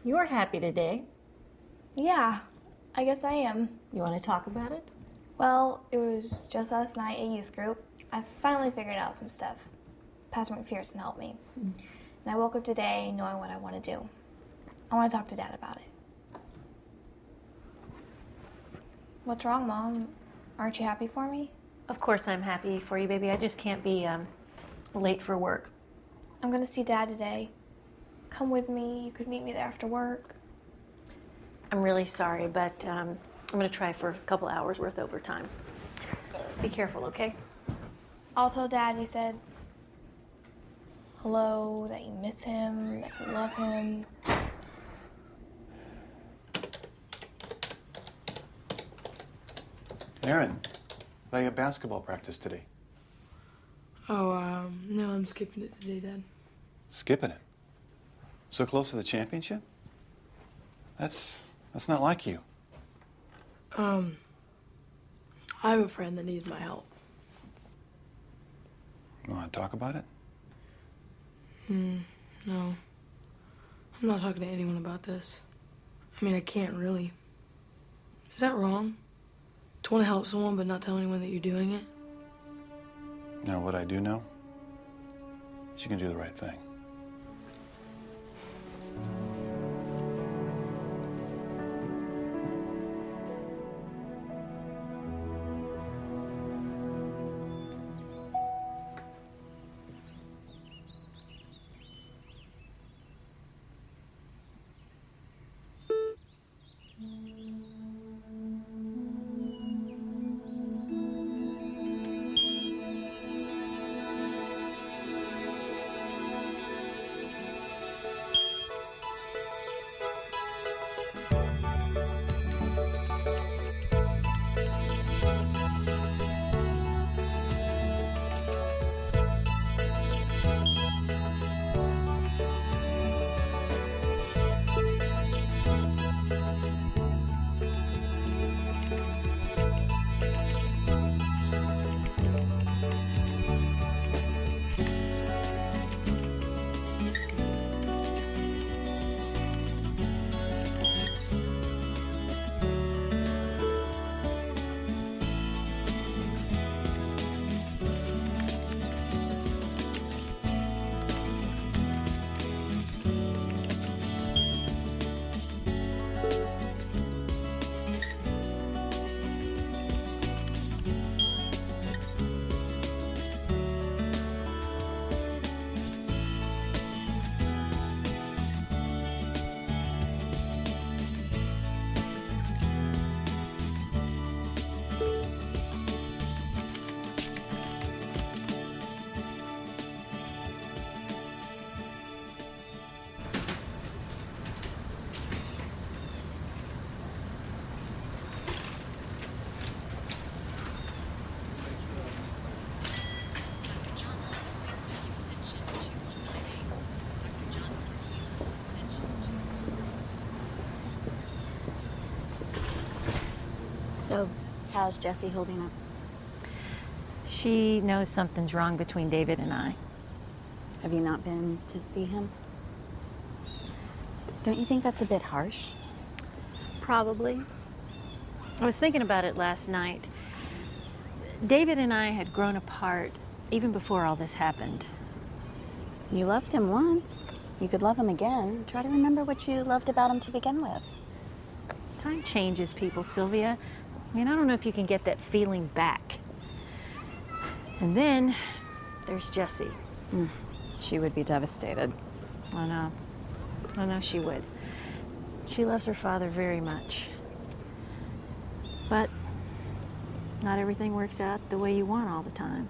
Speaker 7: You're happy today.
Speaker 3: Yeah, I guess I am.
Speaker 7: You want to talk about it?
Speaker 3: Well, it was just last night at youth group. I finally figured out some stuff. Pastor McPherson helped me. And I woke up today knowing what I want to do. I want to talk to Dad about it. What's wrong, Mom? Aren't you happy for me?
Speaker 7: Of course I'm happy for you, baby. I just can't be late for work.
Speaker 3: I'm going to see Dad today. Come with me. You could meet me there after work.
Speaker 7: I'm really sorry, but I'm going to try for a couple hours worth overtime. Be careful, okay?
Speaker 3: I'll tell Dad you said hello, that you miss him, that you love him.
Speaker 14: Aaron, they have basketball practice today.
Speaker 13: Oh, no, I'm skipping it today, Dad.
Speaker 14: Skipping it? So close to the championship? That's not like you.
Speaker 13: I have a friend that needs my help.
Speaker 14: You want to talk about it?
Speaker 13: No. I'm not talking to anyone about this. I mean, I can't really. Is that wrong? To want to help someone but not tell anyone that you're doing it?
Speaker 14: Now, what I do know, she can do the right thing.
Speaker 11: So, how's Jessie holding up?
Speaker 7: She knows something's wrong between David and I.
Speaker 11: Have you not been to see him? Don't you think that's a bit harsh?
Speaker 7: Probably. I was thinking about it last night. David and I had grown apart even before all this happened.
Speaker 11: You loved him once. You could love him again. Try to remember what you loved about him to begin with.
Speaker 7: Time changes people, Sylvia. I mean, I don't know if you can get that feeling back. And then there's Jessie.
Speaker 11: She would be devastated.
Speaker 7: I know. I know she would. She loves her father very much. But not everything works out the way you want all the time.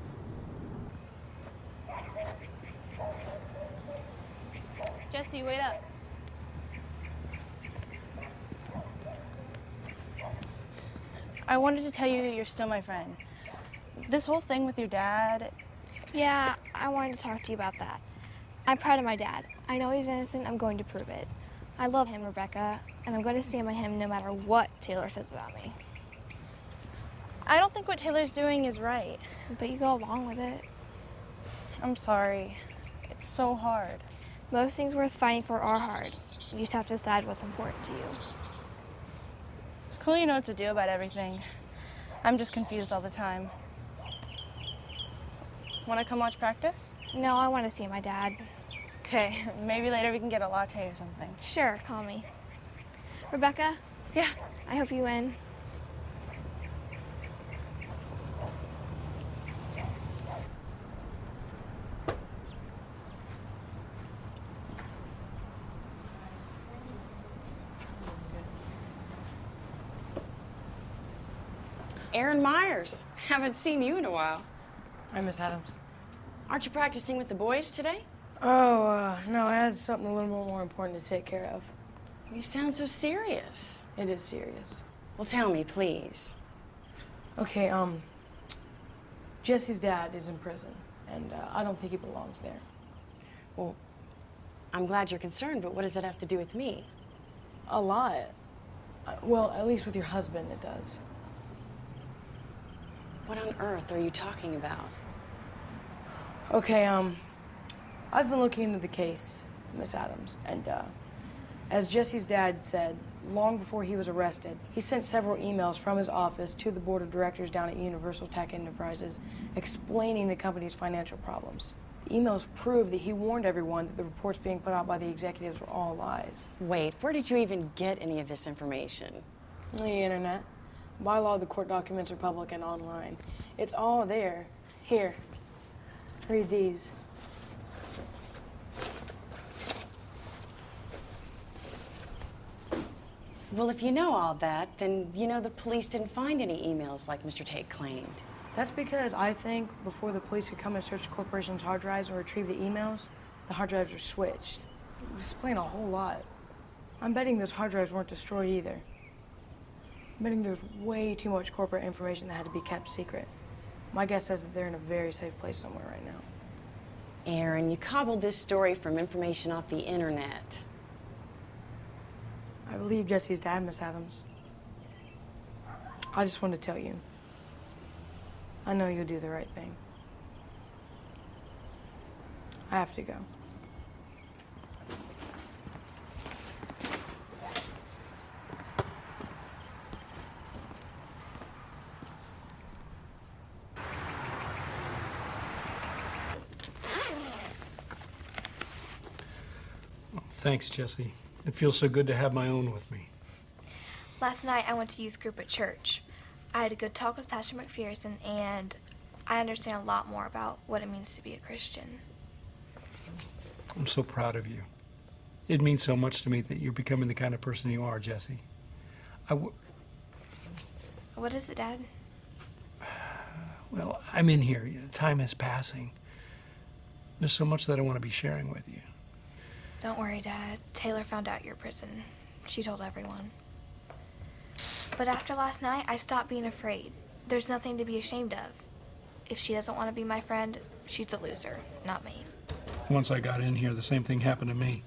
Speaker 2: Jessie, wait up. I wanted to tell you you're still my friend. This whole thing with your dad...
Speaker 3: Yeah, I wanted to talk to you about that. I'm proud of my dad. I know he's innocent. I'm going to prove it. I love him, Rebecca, and I'm going to stand by him no matter what Taylor says about me.
Speaker 2: I don't think what Taylor's doing is right.
Speaker 3: But you go along with it.
Speaker 2: I'm sorry. It's so hard.
Speaker 3: Most things worth fighting for are hard. You just have to decide what's important to you.
Speaker 2: It's cool you know what to do about everything. I'm just confused all the time. Want to come watch practice?
Speaker 3: No, I want to see my dad.
Speaker 2: Okay, maybe later we can get a latte or something.
Speaker 3: Sure, call me. Rebecca?
Speaker 2: Yeah?
Speaker 3: I hope you win.
Speaker 8: Aaron Myers. Haven't seen you in a while.
Speaker 13: Hi, Miss Adams.
Speaker 8: Aren't you practicing with the boys today?
Speaker 13: Oh, no, I had something a little more important to take care of.
Speaker 8: You sound so serious.
Speaker 13: It is serious.
Speaker 8: Well, tell me, please.
Speaker 13: Okay, Jesse's dad is in prison, and I don't think he belongs there.
Speaker 8: Well, I'm glad you're concerned, but what does that have to do with me?
Speaker 13: A lot. Well, at least with your husband, it does.
Speaker 8: What on earth are you talking about?
Speaker 13: Okay, I've been looking into the case, Miss Adams, and as Jesse's dad said, long before he was arrested, he sent several emails from his office to the board of directors down at Universal Tech Enterprises explaining the company's financial problems. The emails prove that he warned everyone that the reports being put out by the executives were all lies.
Speaker 8: Wait, where did you even get any of this information?
Speaker 13: The internet. By law, the court documents are public and online. It's all there. Here, read these.
Speaker 8: Well, if you know all that, then you know the police didn't find any emails like Mr. Tate claimed.
Speaker 13: That's because I think before the police could come and search the corporation's hard drives or retrieve the emails, the hard drives were switched. It would explain a whole lot. I'm betting those hard drives weren't destroyed either. I'm betting there's way too much corporate information that had to be kept secret. My guess says that they're in a very safe place somewhere right now.
Speaker 8: Aaron, you cobbled this story from information off the internet.
Speaker 13: I believe Jesse's dad, Miss Adams. I just wanted to tell you. I know you'll do the right thing. I have to go.
Speaker 6: Thanks, Jesse. It feels so good to have my own with me.
Speaker 1: Last night I went to youth group at church. I had a good talk with Pastor McPherson, and I understand a lot more about what it means to be a Christian.
Speaker 6: I'm so proud of you. It means so much to me that you're becoming the kind of person you are, Jesse.
Speaker 1: What is it, Dad?
Speaker 6: Well, I'm in here. Time is passing. There's so much that I want to be sharing with you.
Speaker 1: Don't worry, Dad. Taylor found out your prison. She told everyone. But after last night, I stopped being afraid. There's nothing to be ashamed of. If she doesn't want to be my friend, she's a loser, not me.
Speaker 6: Once I got in here, the same thing happened to me.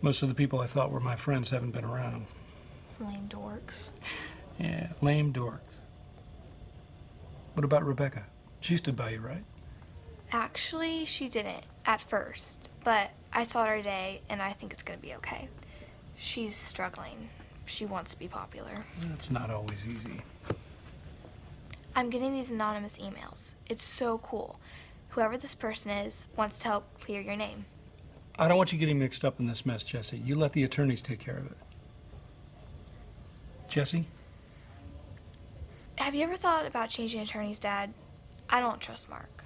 Speaker 6: Most of the people I thought were my friends haven't been around.
Speaker 1: Lame dorks.
Speaker 6: Yeah, lame dorks. What about Rebecca? She stood by you, right?
Speaker 1: Actually, she didn't at first, but I saw her today, and I think it's going to be okay. She's struggling. She wants to be popular.
Speaker 6: It's not always easy.
Speaker 1: I'm getting these anonymous emails. It's so cool. Whoever this person is wants to help clear your name.
Speaker 6: I don't want you getting mixed up in this mess, Jesse. You let the attorneys take care of it. Jesse?
Speaker 1: Have you ever thought about changing attorneys, Dad? I don't trust Mark.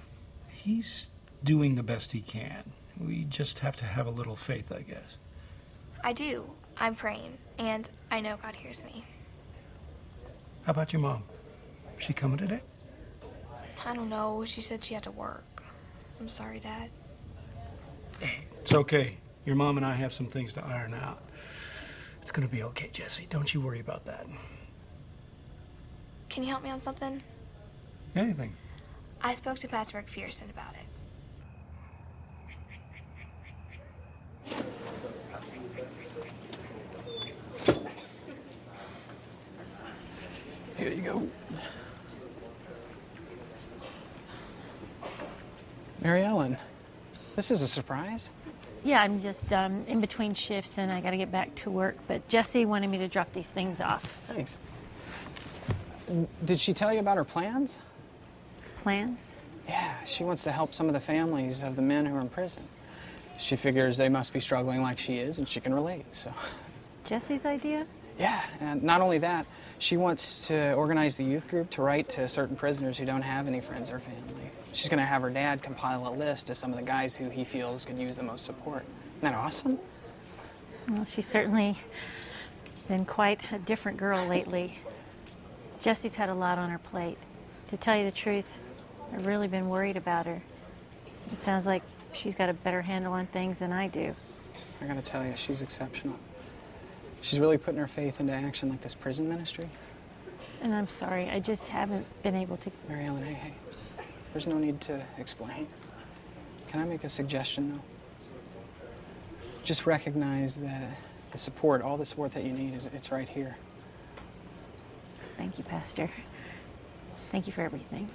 Speaker 6: He's doing the best he can. We just have to have a little faith, I guess.
Speaker 1: I do. I'm praying, and I know God hears me.
Speaker 6: How about your mom? She coming today?
Speaker 1: I don't know. She said she had to work. I'm sorry, Dad.
Speaker 6: It's okay. Your mom and I have some things to iron out. It's gonna be okay, Jesse. Don't you worry about that.
Speaker 1: Can you help me on something?
Speaker 6: Anything.
Speaker 1: I spoke to Pastor McPherson about it.
Speaker 4: Here you go. Mary Ellen, this is a surprise.
Speaker 7: Yeah, I'm just in between shifts and I got to get back to work, but Jessie wanted me to drop these things off.
Speaker 4: Thanks. Did she tell you about her plans?
Speaker 7: Plans?
Speaker 4: Yeah, she wants to help some of the families of the men who are in prison. She figures they must be struggling like she is, and she can relate, so.
Speaker 7: Jessie's idea?
Speaker 4: Yeah, and not only that, she wants to organize the youth group to write to certain prisoners who don't have any friends or family. She's gonna have her dad compile a list of some of the guys who he feels could use the most support. Isn't that awesome?
Speaker 7: Well, she's certainly been quite a different girl lately. Jessie's had a lot on her plate. To tell you the truth, I've really been worried about her. It sounds like she's got a better handle on things than I do.
Speaker 4: I gotta tell you, she's exceptional. She's really putting her faith into action like this prison ministry.
Speaker 7: And I'm sorry, I just haven't been able to...
Speaker 4: Mary Ellen, hey. There's no need to explain. Can I make a suggestion, though? Just recognize that the support, all the support that you need, it's right here.
Speaker 7: Thank you, Pastor. Thank you for everything.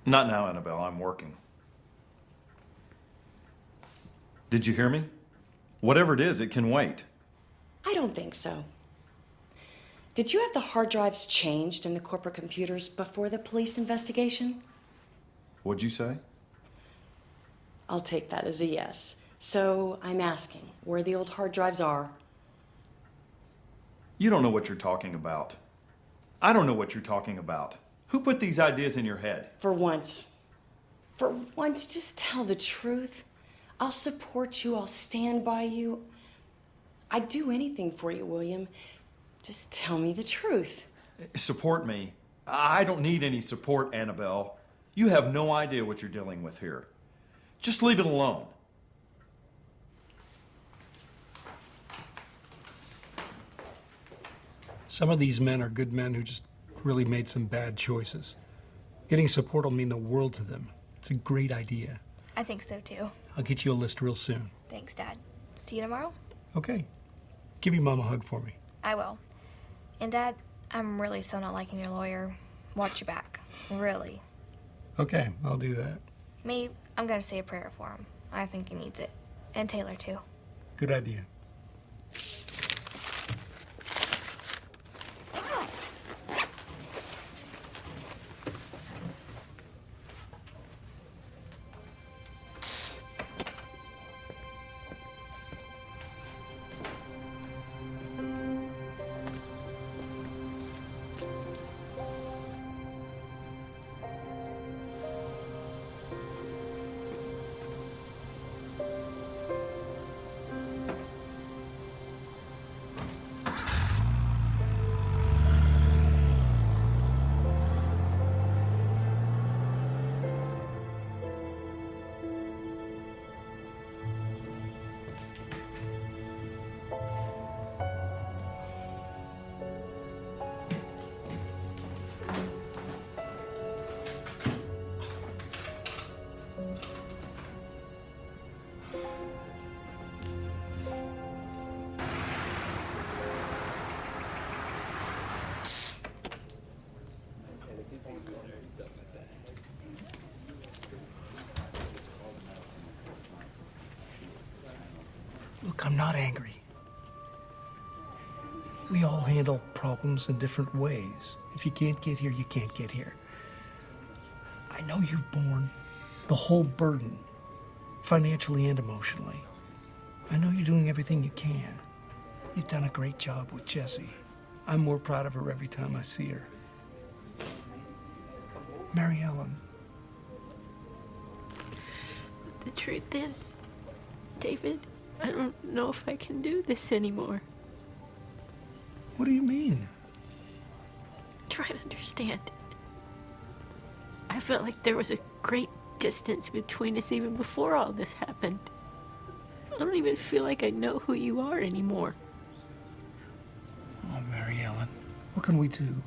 Speaker 10: Not now, Annabelle. I'm working. Did you hear me? Whatever it is, it can wait.
Speaker 8: I don't think so. Did you have the hard drives changed in the corporate computers before the police investigation?
Speaker 10: What'd you say?
Speaker 8: I'll take that as a yes. So I'm asking where the old hard drives are.
Speaker 10: You don't know what you're talking about. I don't know what you're talking about. Who put these ideas in your head?
Speaker 8: For once, just tell the truth. I'll support you. I'll stand by you. I'd do anything for you, William. Just tell me the truth.
Speaker 10: Support me? I don't need any support, Annabelle. You have no idea what you're dealing with here. Just leave it alone.
Speaker 6: Some of these men are good men who just really made some bad choices. Getting support will mean the world to them. It's a great idea.
Speaker 1: I think so too.
Speaker 6: I'll get you a list real soon.
Speaker 1: Thanks, Dad. See you tomorrow?
Speaker 6: Okay. Give your mom a hug for me.
Speaker 1: I will. And Dad, I'm really so not liking your lawyer. Watch your back. Really.
Speaker 6: Okay, I'll do that.
Speaker 1: Me, I'm gonna say a prayer for him. I think he needs it. And Taylor too.
Speaker 6: Good idea. Look, I'm not angry. We all handle problems in different ways. If you can't get here, you can't get here. I know you've borne the whole burden, financially and emotionally. I know you're doing everything you can. You've done a great job with Jessie. I'm more proud of her every time I see her. Mary Ellen.
Speaker 7: The truth is, David, I don't know if I can do this anymore.
Speaker 6: What do you mean?
Speaker 7: Try to understand. I felt like there was a great distance between us even before all this happened. I don't even feel like I know who you are anymore.
Speaker 6: Oh, Mary Ellen, what can we do?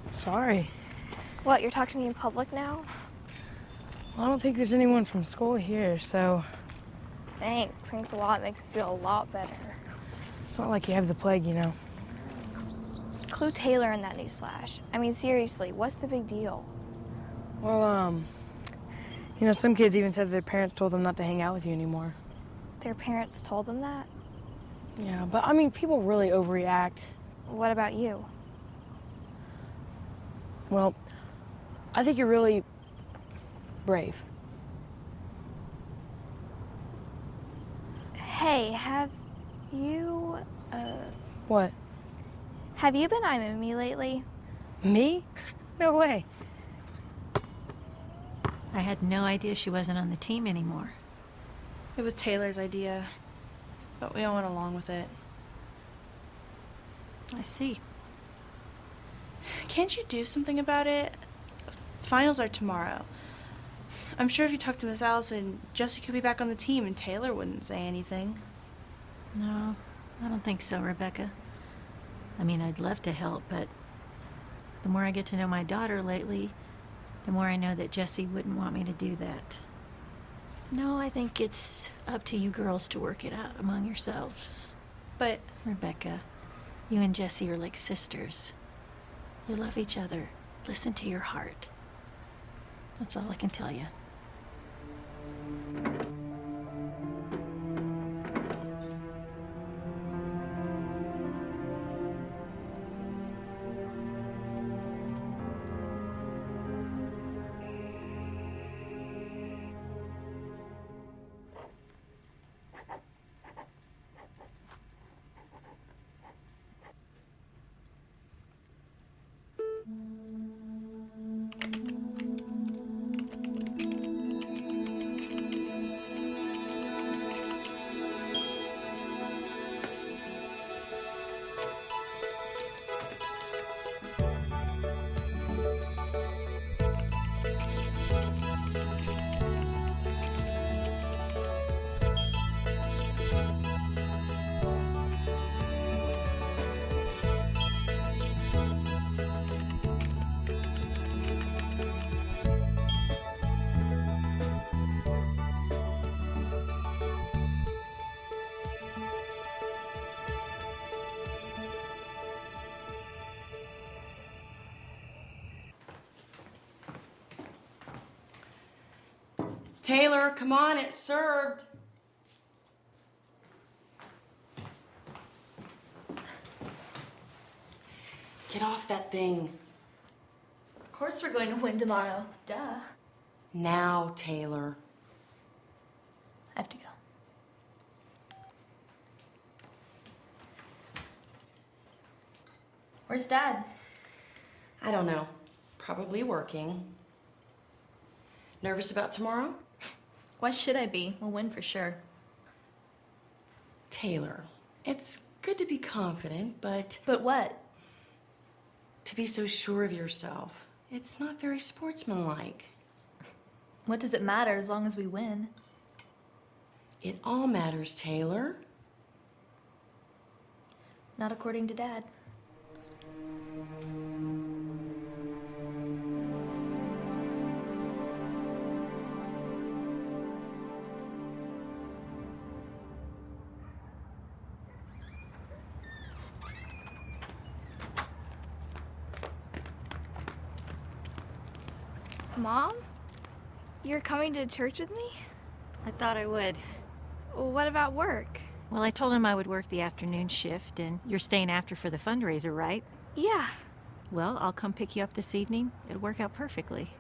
Speaker 13: Sorry.
Speaker 3: What, you're talking to me in public now?
Speaker 13: Well, I don't think there's anyone from school here, so...
Speaker 3: Thanks. Thanks a lot. It makes me feel a lot better.
Speaker 13: It's not like you have the plague, you know.
Speaker 3: Clue Taylor in that newsflash. I mean, seriously, what's the big deal?
Speaker 13: Well, you know, some kids even said their parents told them not to hang out with you anymore.
Speaker 3: Their parents told them that?
Speaker 13: Yeah, but I mean, people really overreact.
Speaker 3: What about you?
Speaker 13: Well, I think you're really brave.
Speaker 3: Hey, have you,
Speaker 13: What?
Speaker 3: have you been eyeing me lately?
Speaker 13: Me? No way.
Speaker 7: I had no idea she wasn't on the team anymore.
Speaker 2: It was Taylor's idea, but we all went along with it.
Speaker 7: I see.
Speaker 2: Can't you do something about it? Finals are tomorrow. I'm sure if you talk to Miss Allison, Jesse could be back on the team and Taylor wouldn't say anything.
Speaker 7: No, I don't think so, Rebecca. I mean, I'd love to help, but the more I get to know my daughter lately, the more I know that Jesse wouldn't want me to do that. No, I think it's up to you girls to work it out among yourselves.
Speaker 2: But,
Speaker 7: Rebecca, you and Jesse are like sisters. You love each other. Listen to your heart. That's all I can tell you.
Speaker 13: Taylor, come on, it's served. Get off that thing.
Speaker 1: Of course we're going to win tomorrow. Duh.
Speaker 13: Now, Taylor.
Speaker 1: I have to go. Where's Dad?
Speaker 13: I don't know. Probably working. Nervous about tomorrow?
Speaker 1: Why should I be? We'll win for sure.
Speaker 13: Taylor, it's good to be confident, but...
Speaker 1: But what?
Speaker 13: To be so sure of yourself. It's not very sportsmanlike.
Speaker 1: What does it matter as long as we win?
Speaker 13: It all matters, Taylor.
Speaker 1: Not according to Dad.
Speaker 3: Mom? You're coming to church with me?
Speaker 7: I thought I would.
Speaker 3: Well, what about work?
Speaker 7: Well, I told him I would work the afternoon shift, and you're staying after for the fundraiser, right?
Speaker 3: Yeah.
Speaker 7: Well, I'll come pick you up this evening. It'll work out perfectly.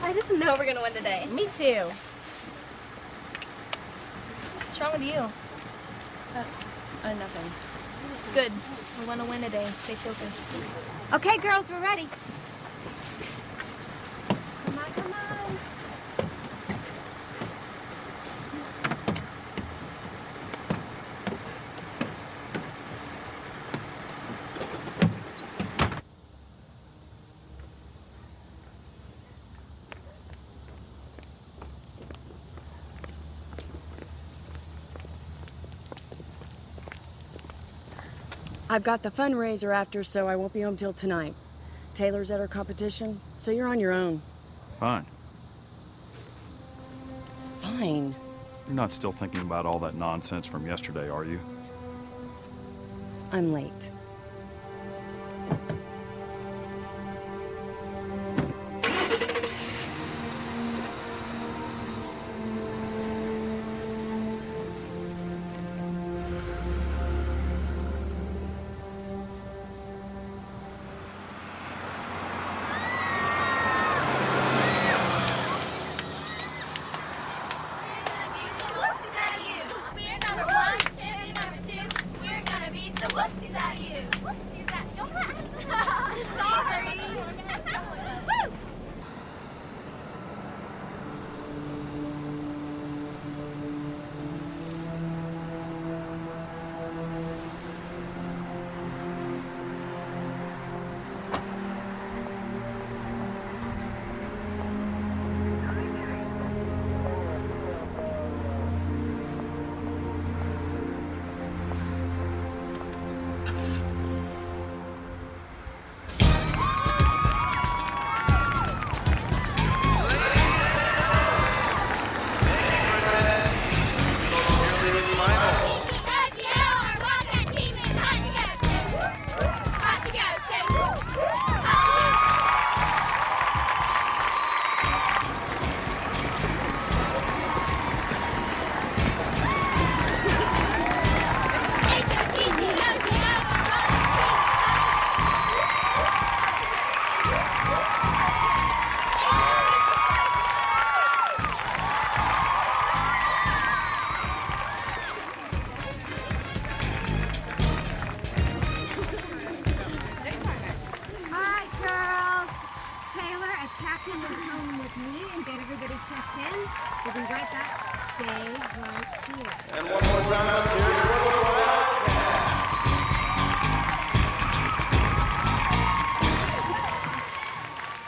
Speaker 1: I just know we're gonna win today.
Speaker 2: Me too.
Speaker 1: What's wrong with you?
Speaker 2: Nothing.
Speaker 1: Good. We want to win today and stay focused.
Speaker 17: Okay, girls, we're ready.
Speaker 1: Come on, come on.
Speaker 13: I've got the fundraiser after, so I won't be home till tonight. Taylor's at her competition, so you're on your own.
Speaker 10: Fine.
Speaker 13: Fine.
Speaker 10: You're not still thinking about all that nonsense from yesterday, are you?
Speaker 13: I'm late.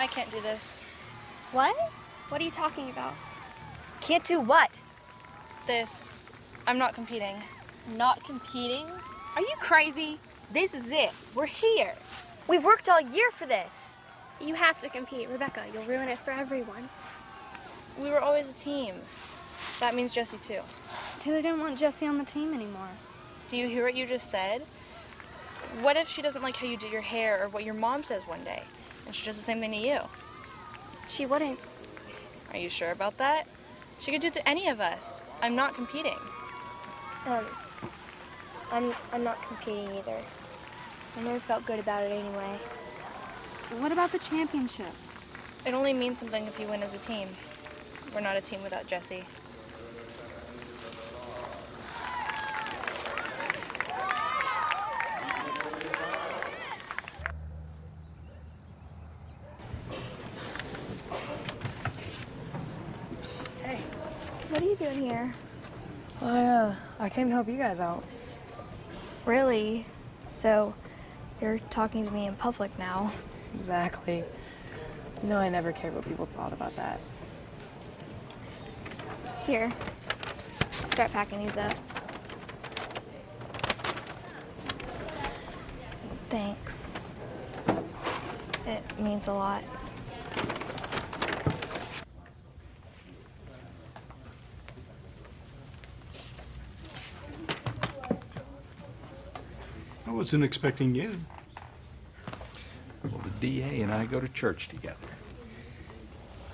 Speaker 2: I can't do this.
Speaker 1: What? What are you talking about?
Speaker 3: Can't do what?
Speaker 2: This. I'm not competing.
Speaker 1: Not competing? Are you crazy? This is it. We're here.
Speaker 3: We've worked all year for this.
Speaker 1: You have to compete, Rebecca. You'll ruin it for everyone.
Speaker 2: We were always a team. That means Jesse too.
Speaker 18: Taylor didn't want Jesse on the team anymore.
Speaker 2: Do you hear what you just said? What if she doesn't like how you did your hair or what your mom says one day, and she does the same thing to you?
Speaker 1: She wouldn't.
Speaker 2: Are you sure about that? She could do it to any of us. I'm not competing.
Speaker 18: I'm not competing either. I never felt good about it anyway. What about the championship?
Speaker 2: It only means something if you win as a team. We're not a team without Jesse.
Speaker 13: Hey.
Speaker 3: What are you doing here?
Speaker 13: I came to help you guys out.
Speaker 3: Really? So, you're talking to me in public now?
Speaker 13: Exactly. You know I never cared what people thought about that.
Speaker 3: Here. Start packing these up. Thanks. It means a lot.
Speaker 6: I wasn't expecting you.
Speaker 10: Well, the DA and I go to church together.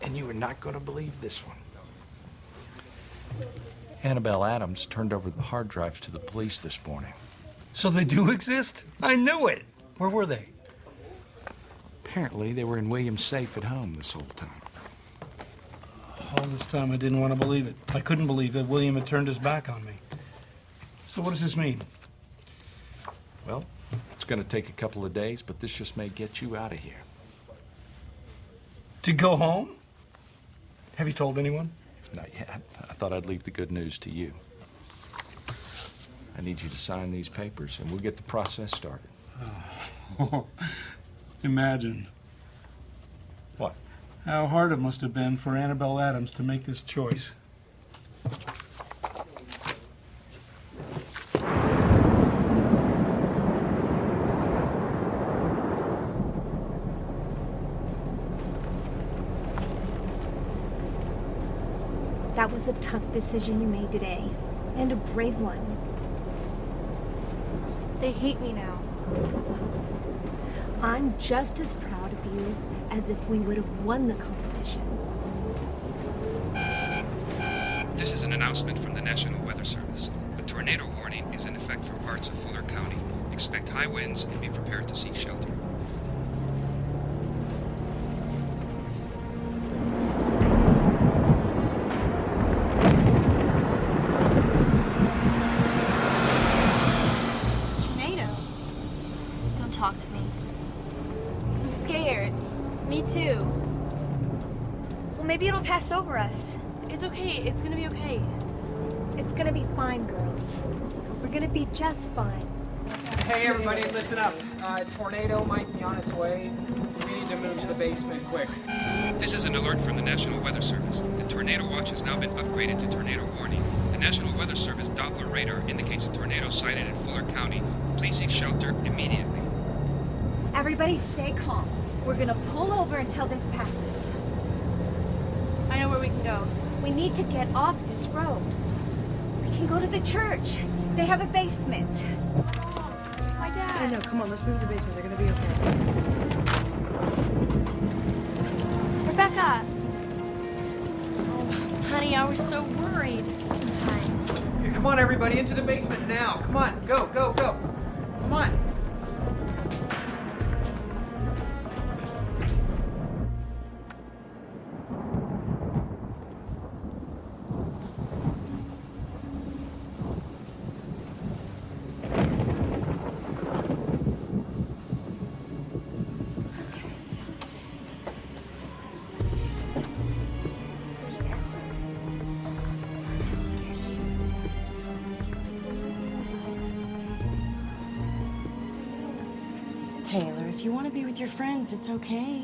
Speaker 10: And you are not going to believe this one. Annabelle Adams turned over the hard drives to the police this morning.
Speaker 6: So they do exist? I knew it. Where were they?
Speaker 10: Apparently, they were in William's safe at home this whole time.
Speaker 6: All this time I didn't want to believe it. I couldn't believe that William had turned his back on me. So what does this mean?
Speaker 10: Well, it's going to take a couple of days, but this just may get you out of here.
Speaker 6: To go home? Have you told anyone?
Speaker 10: Not yet. I thought I'd leave the good news to you. I need you to sign these papers, and we'll get the process started.
Speaker 6: Oh. Imagine.
Speaker 10: What?
Speaker 6: How hard it must have been for Annabelle Adams to make this choice.
Speaker 17: That was a tough decision you made today, and a brave one.
Speaker 3: They hate me now.
Speaker 17: I'm just as proud of you as if we would have won the competition.
Speaker 19: This is an announcement from the National Weather Service. A tornado warning is in effect for parts of Fuller County. Expect high winds and be prepared to seek shelter.
Speaker 3: Tornado. Don't talk to me. I'm scared.
Speaker 1: Me too.
Speaker 3: Well, maybe it'll pass over us.
Speaker 2: It's okay. It's gonna be okay.
Speaker 17: It's gonna be fine, girls. We're gonna be just fine.
Speaker 20: Hey everybody, listen up. Tornado might be on its way. We need to move to the basement quick.
Speaker 19: This is an alert from the National Weather Service. The tornado watch has now been upgraded to tornado warning. The National Weather Service Doppler radar indicates a tornado sighted in Fuller County. Please seek shelter immediately.
Speaker 17: Everybody stay calm. We're gonna pull over until this passes.
Speaker 2: I know where we can go.
Speaker 17: We need to get off this road. We can go to the church. They have a basement.
Speaker 3: My dad.
Speaker 13: No, come on, let's move to the basement. They're gonna be okay.
Speaker 3: Rebecca.
Speaker 2: Oh, honey, I was so worried.
Speaker 20: Here, come on everybody, into the basement now. Come on, go, go, go. Come on.
Speaker 8: Taylor, if you want to be with your friends, it's okay.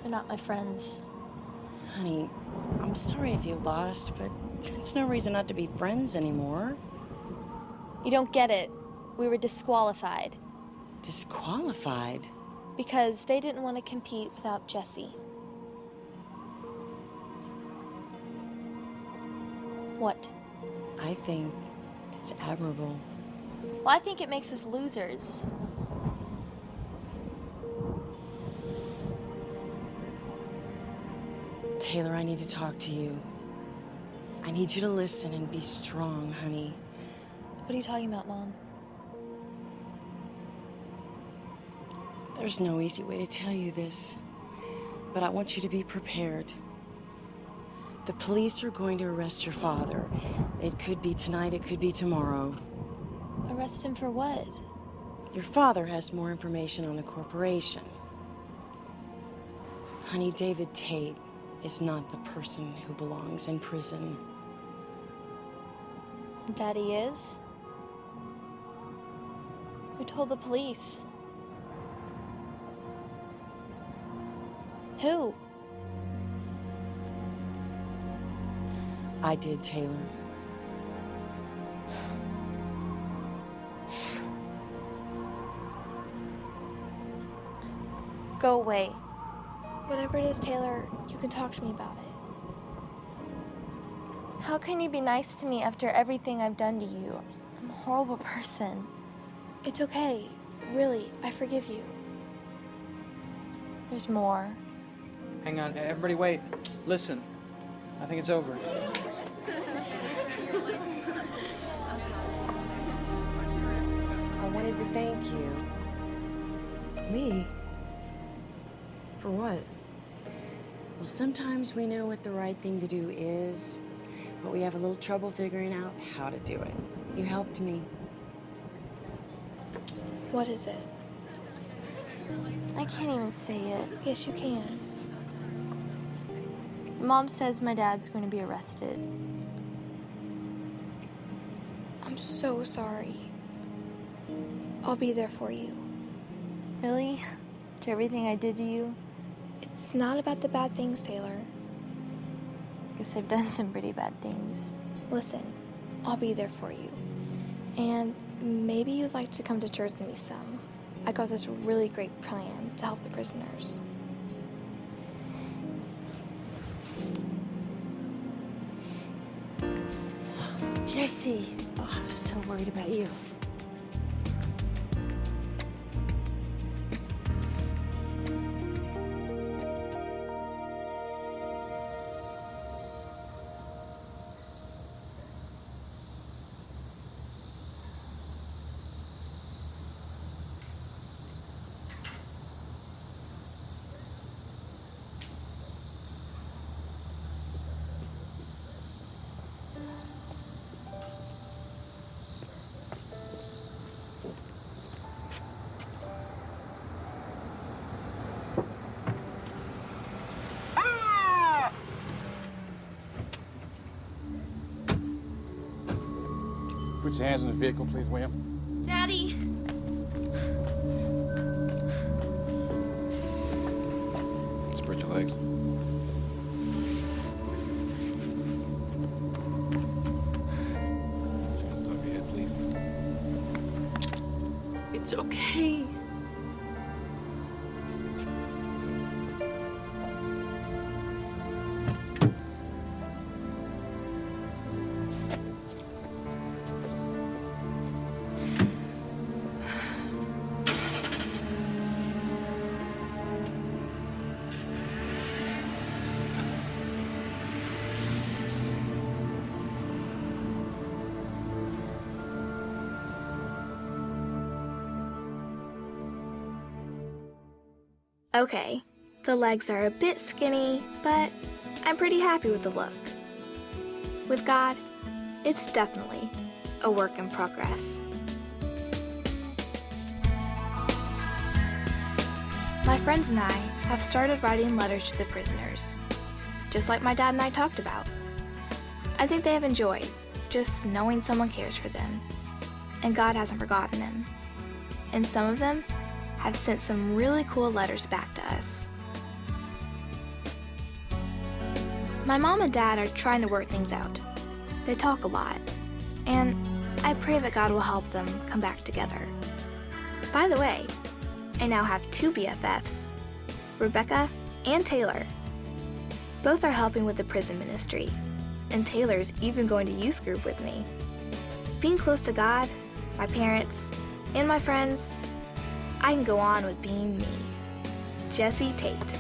Speaker 3: They're not my friends.
Speaker 8: Honey, I'm sorry if you lost, but it's no reason not to be friends anymore.
Speaker 1: You don't get it. We were disqualified.
Speaker 8: Disqualified?
Speaker 1: Because they didn't want to compete without Jesse. What?
Speaker 8: I think it's admirable.
Speaker 1: Well, I think it makes us losers.
Speaker 8: Taylor, I need to talk to you. I need you to listen and be strong, honey.
Speaker 1: What are you talking about, Mom?
Speaker 8: There's no easy way to tell you this, but I want you to be prepared. The police are going to arrest your father. It could be tonight, it could be tomorrow.
Speaker 1: Arrest him for what?
Speaker 8: Your father has more information on the corporation. Honey, David Tate is not the person who belongs in prison.
Speaker 1: Daddy is? Who told the police? Who?
Speaker 8: I did, Taylor.
Speaker 1: Go away. Whatever it is, Taylor, you can talk to me about it. How can you be nice to me after everything I've done to you? I'm a horrible person. It's okay. Really, I forgive you. There's more.
Speaker 4: Hang on, everybody wait. Listen, I think it's over.
Speaker 8: I wanted to thank you.
Speaker 13: Me? For what?
Speaker 8: Well, sometimes we know what the right thing to do is, but we have a little trouble figuring out how to do it. You helped me.
Speaker 1: What is it? I can't even say it. Yes, you can. Mom says my dad's going to be arrested. I'm so sorry. I'll be there for you. Really? After everything I did to you? It's not about the bad things, Taylor. Guess I've done some pretty bad things. Listen, I'll be there for you. And maybe you'd like to come to church with me some. I got this really great plan to help the prisoners.
Speaker 13: Jesse. Oh, I was so worried about you.
Speaker 9: Put your hands in the vehicle, please, William.
Speaker 1: Daddy.
Speaker 14: Spread your legs. Hands over your head, please.
Speaker 7: It's okay.
Speaker 1: Okay, the legs are a bit skinny, but I'm pretty happy with the look. With God, it's definitely a work in progress. My friends and I have started writing letters to the prisoners, just like my dad and I talked about. I think they have enjoyed just knowing someone cares for them, and God hasn't forgotten them. And some of them have sent some really cool letters back to us. My mom and dad are trying to work things out. They talk a lot, and I pray that God will help them come back together. By the way, I now have 2 BFFs, Rebecca and Taylor. Both are helping with the prison ministry, and Taylor's even going to youth group with me. Being close to God, my parents, and my friends, I can go on with being me, Jesse Tate.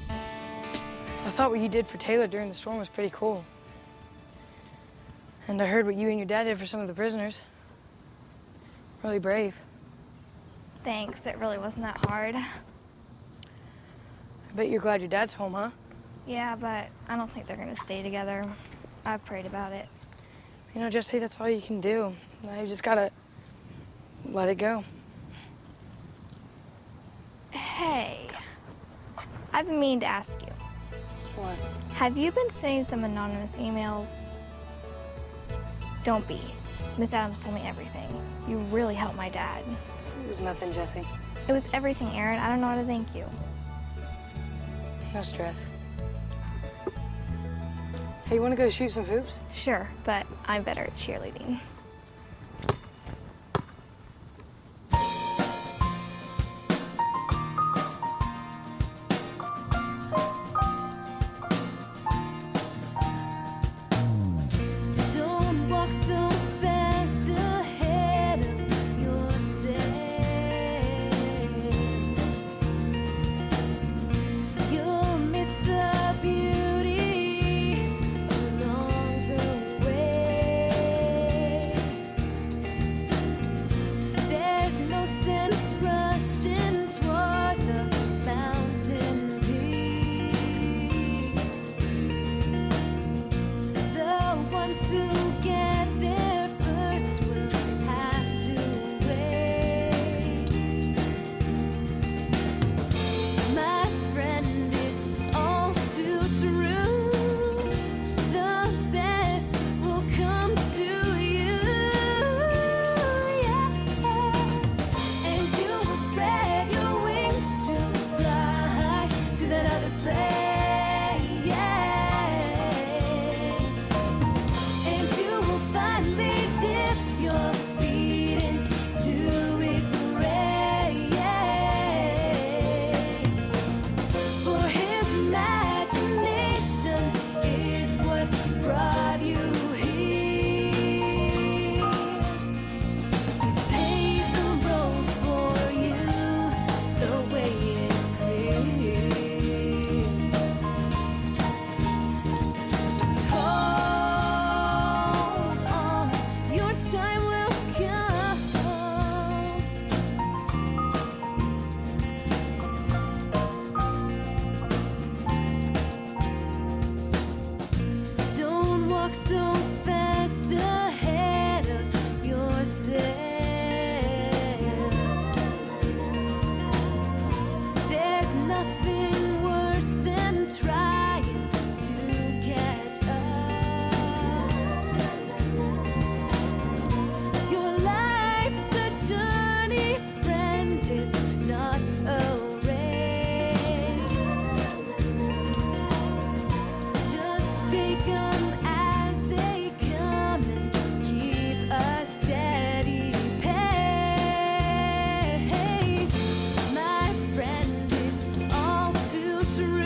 Speaker 13: I thought what you did for Taylor during the storm was pretty cool. And I heard what you and your dad did for some of the prisoners. Really brave.
Speaker 3: Thanks, it really wasn't that hard.
Speaker 13: I bet you're glad your dad's home, huh?
Speaker 3: Yeah, but I don't think they're gonna stay together. I've prayed about it.
Speaker 13: You know, Jesse, that's all you can do. You just gotta let it go.
Speaker 3: Hey, I've been meaning to ask you.
Speaker 13: What?
Speaker 3: Have you been sending some anonymous emails? Don't be. Miss Adams told me everything. You really helped my dad.
Speaker 13: It was nothing, Jesse.
Speaker 3: It was everything, Aaron. I don't know how to thank you.
Speaker 13: No stress. Hey, you wanna go shoot some hoops?
Speaker 3: Sure, but I'm better at cheerleading.
Speaker 21: to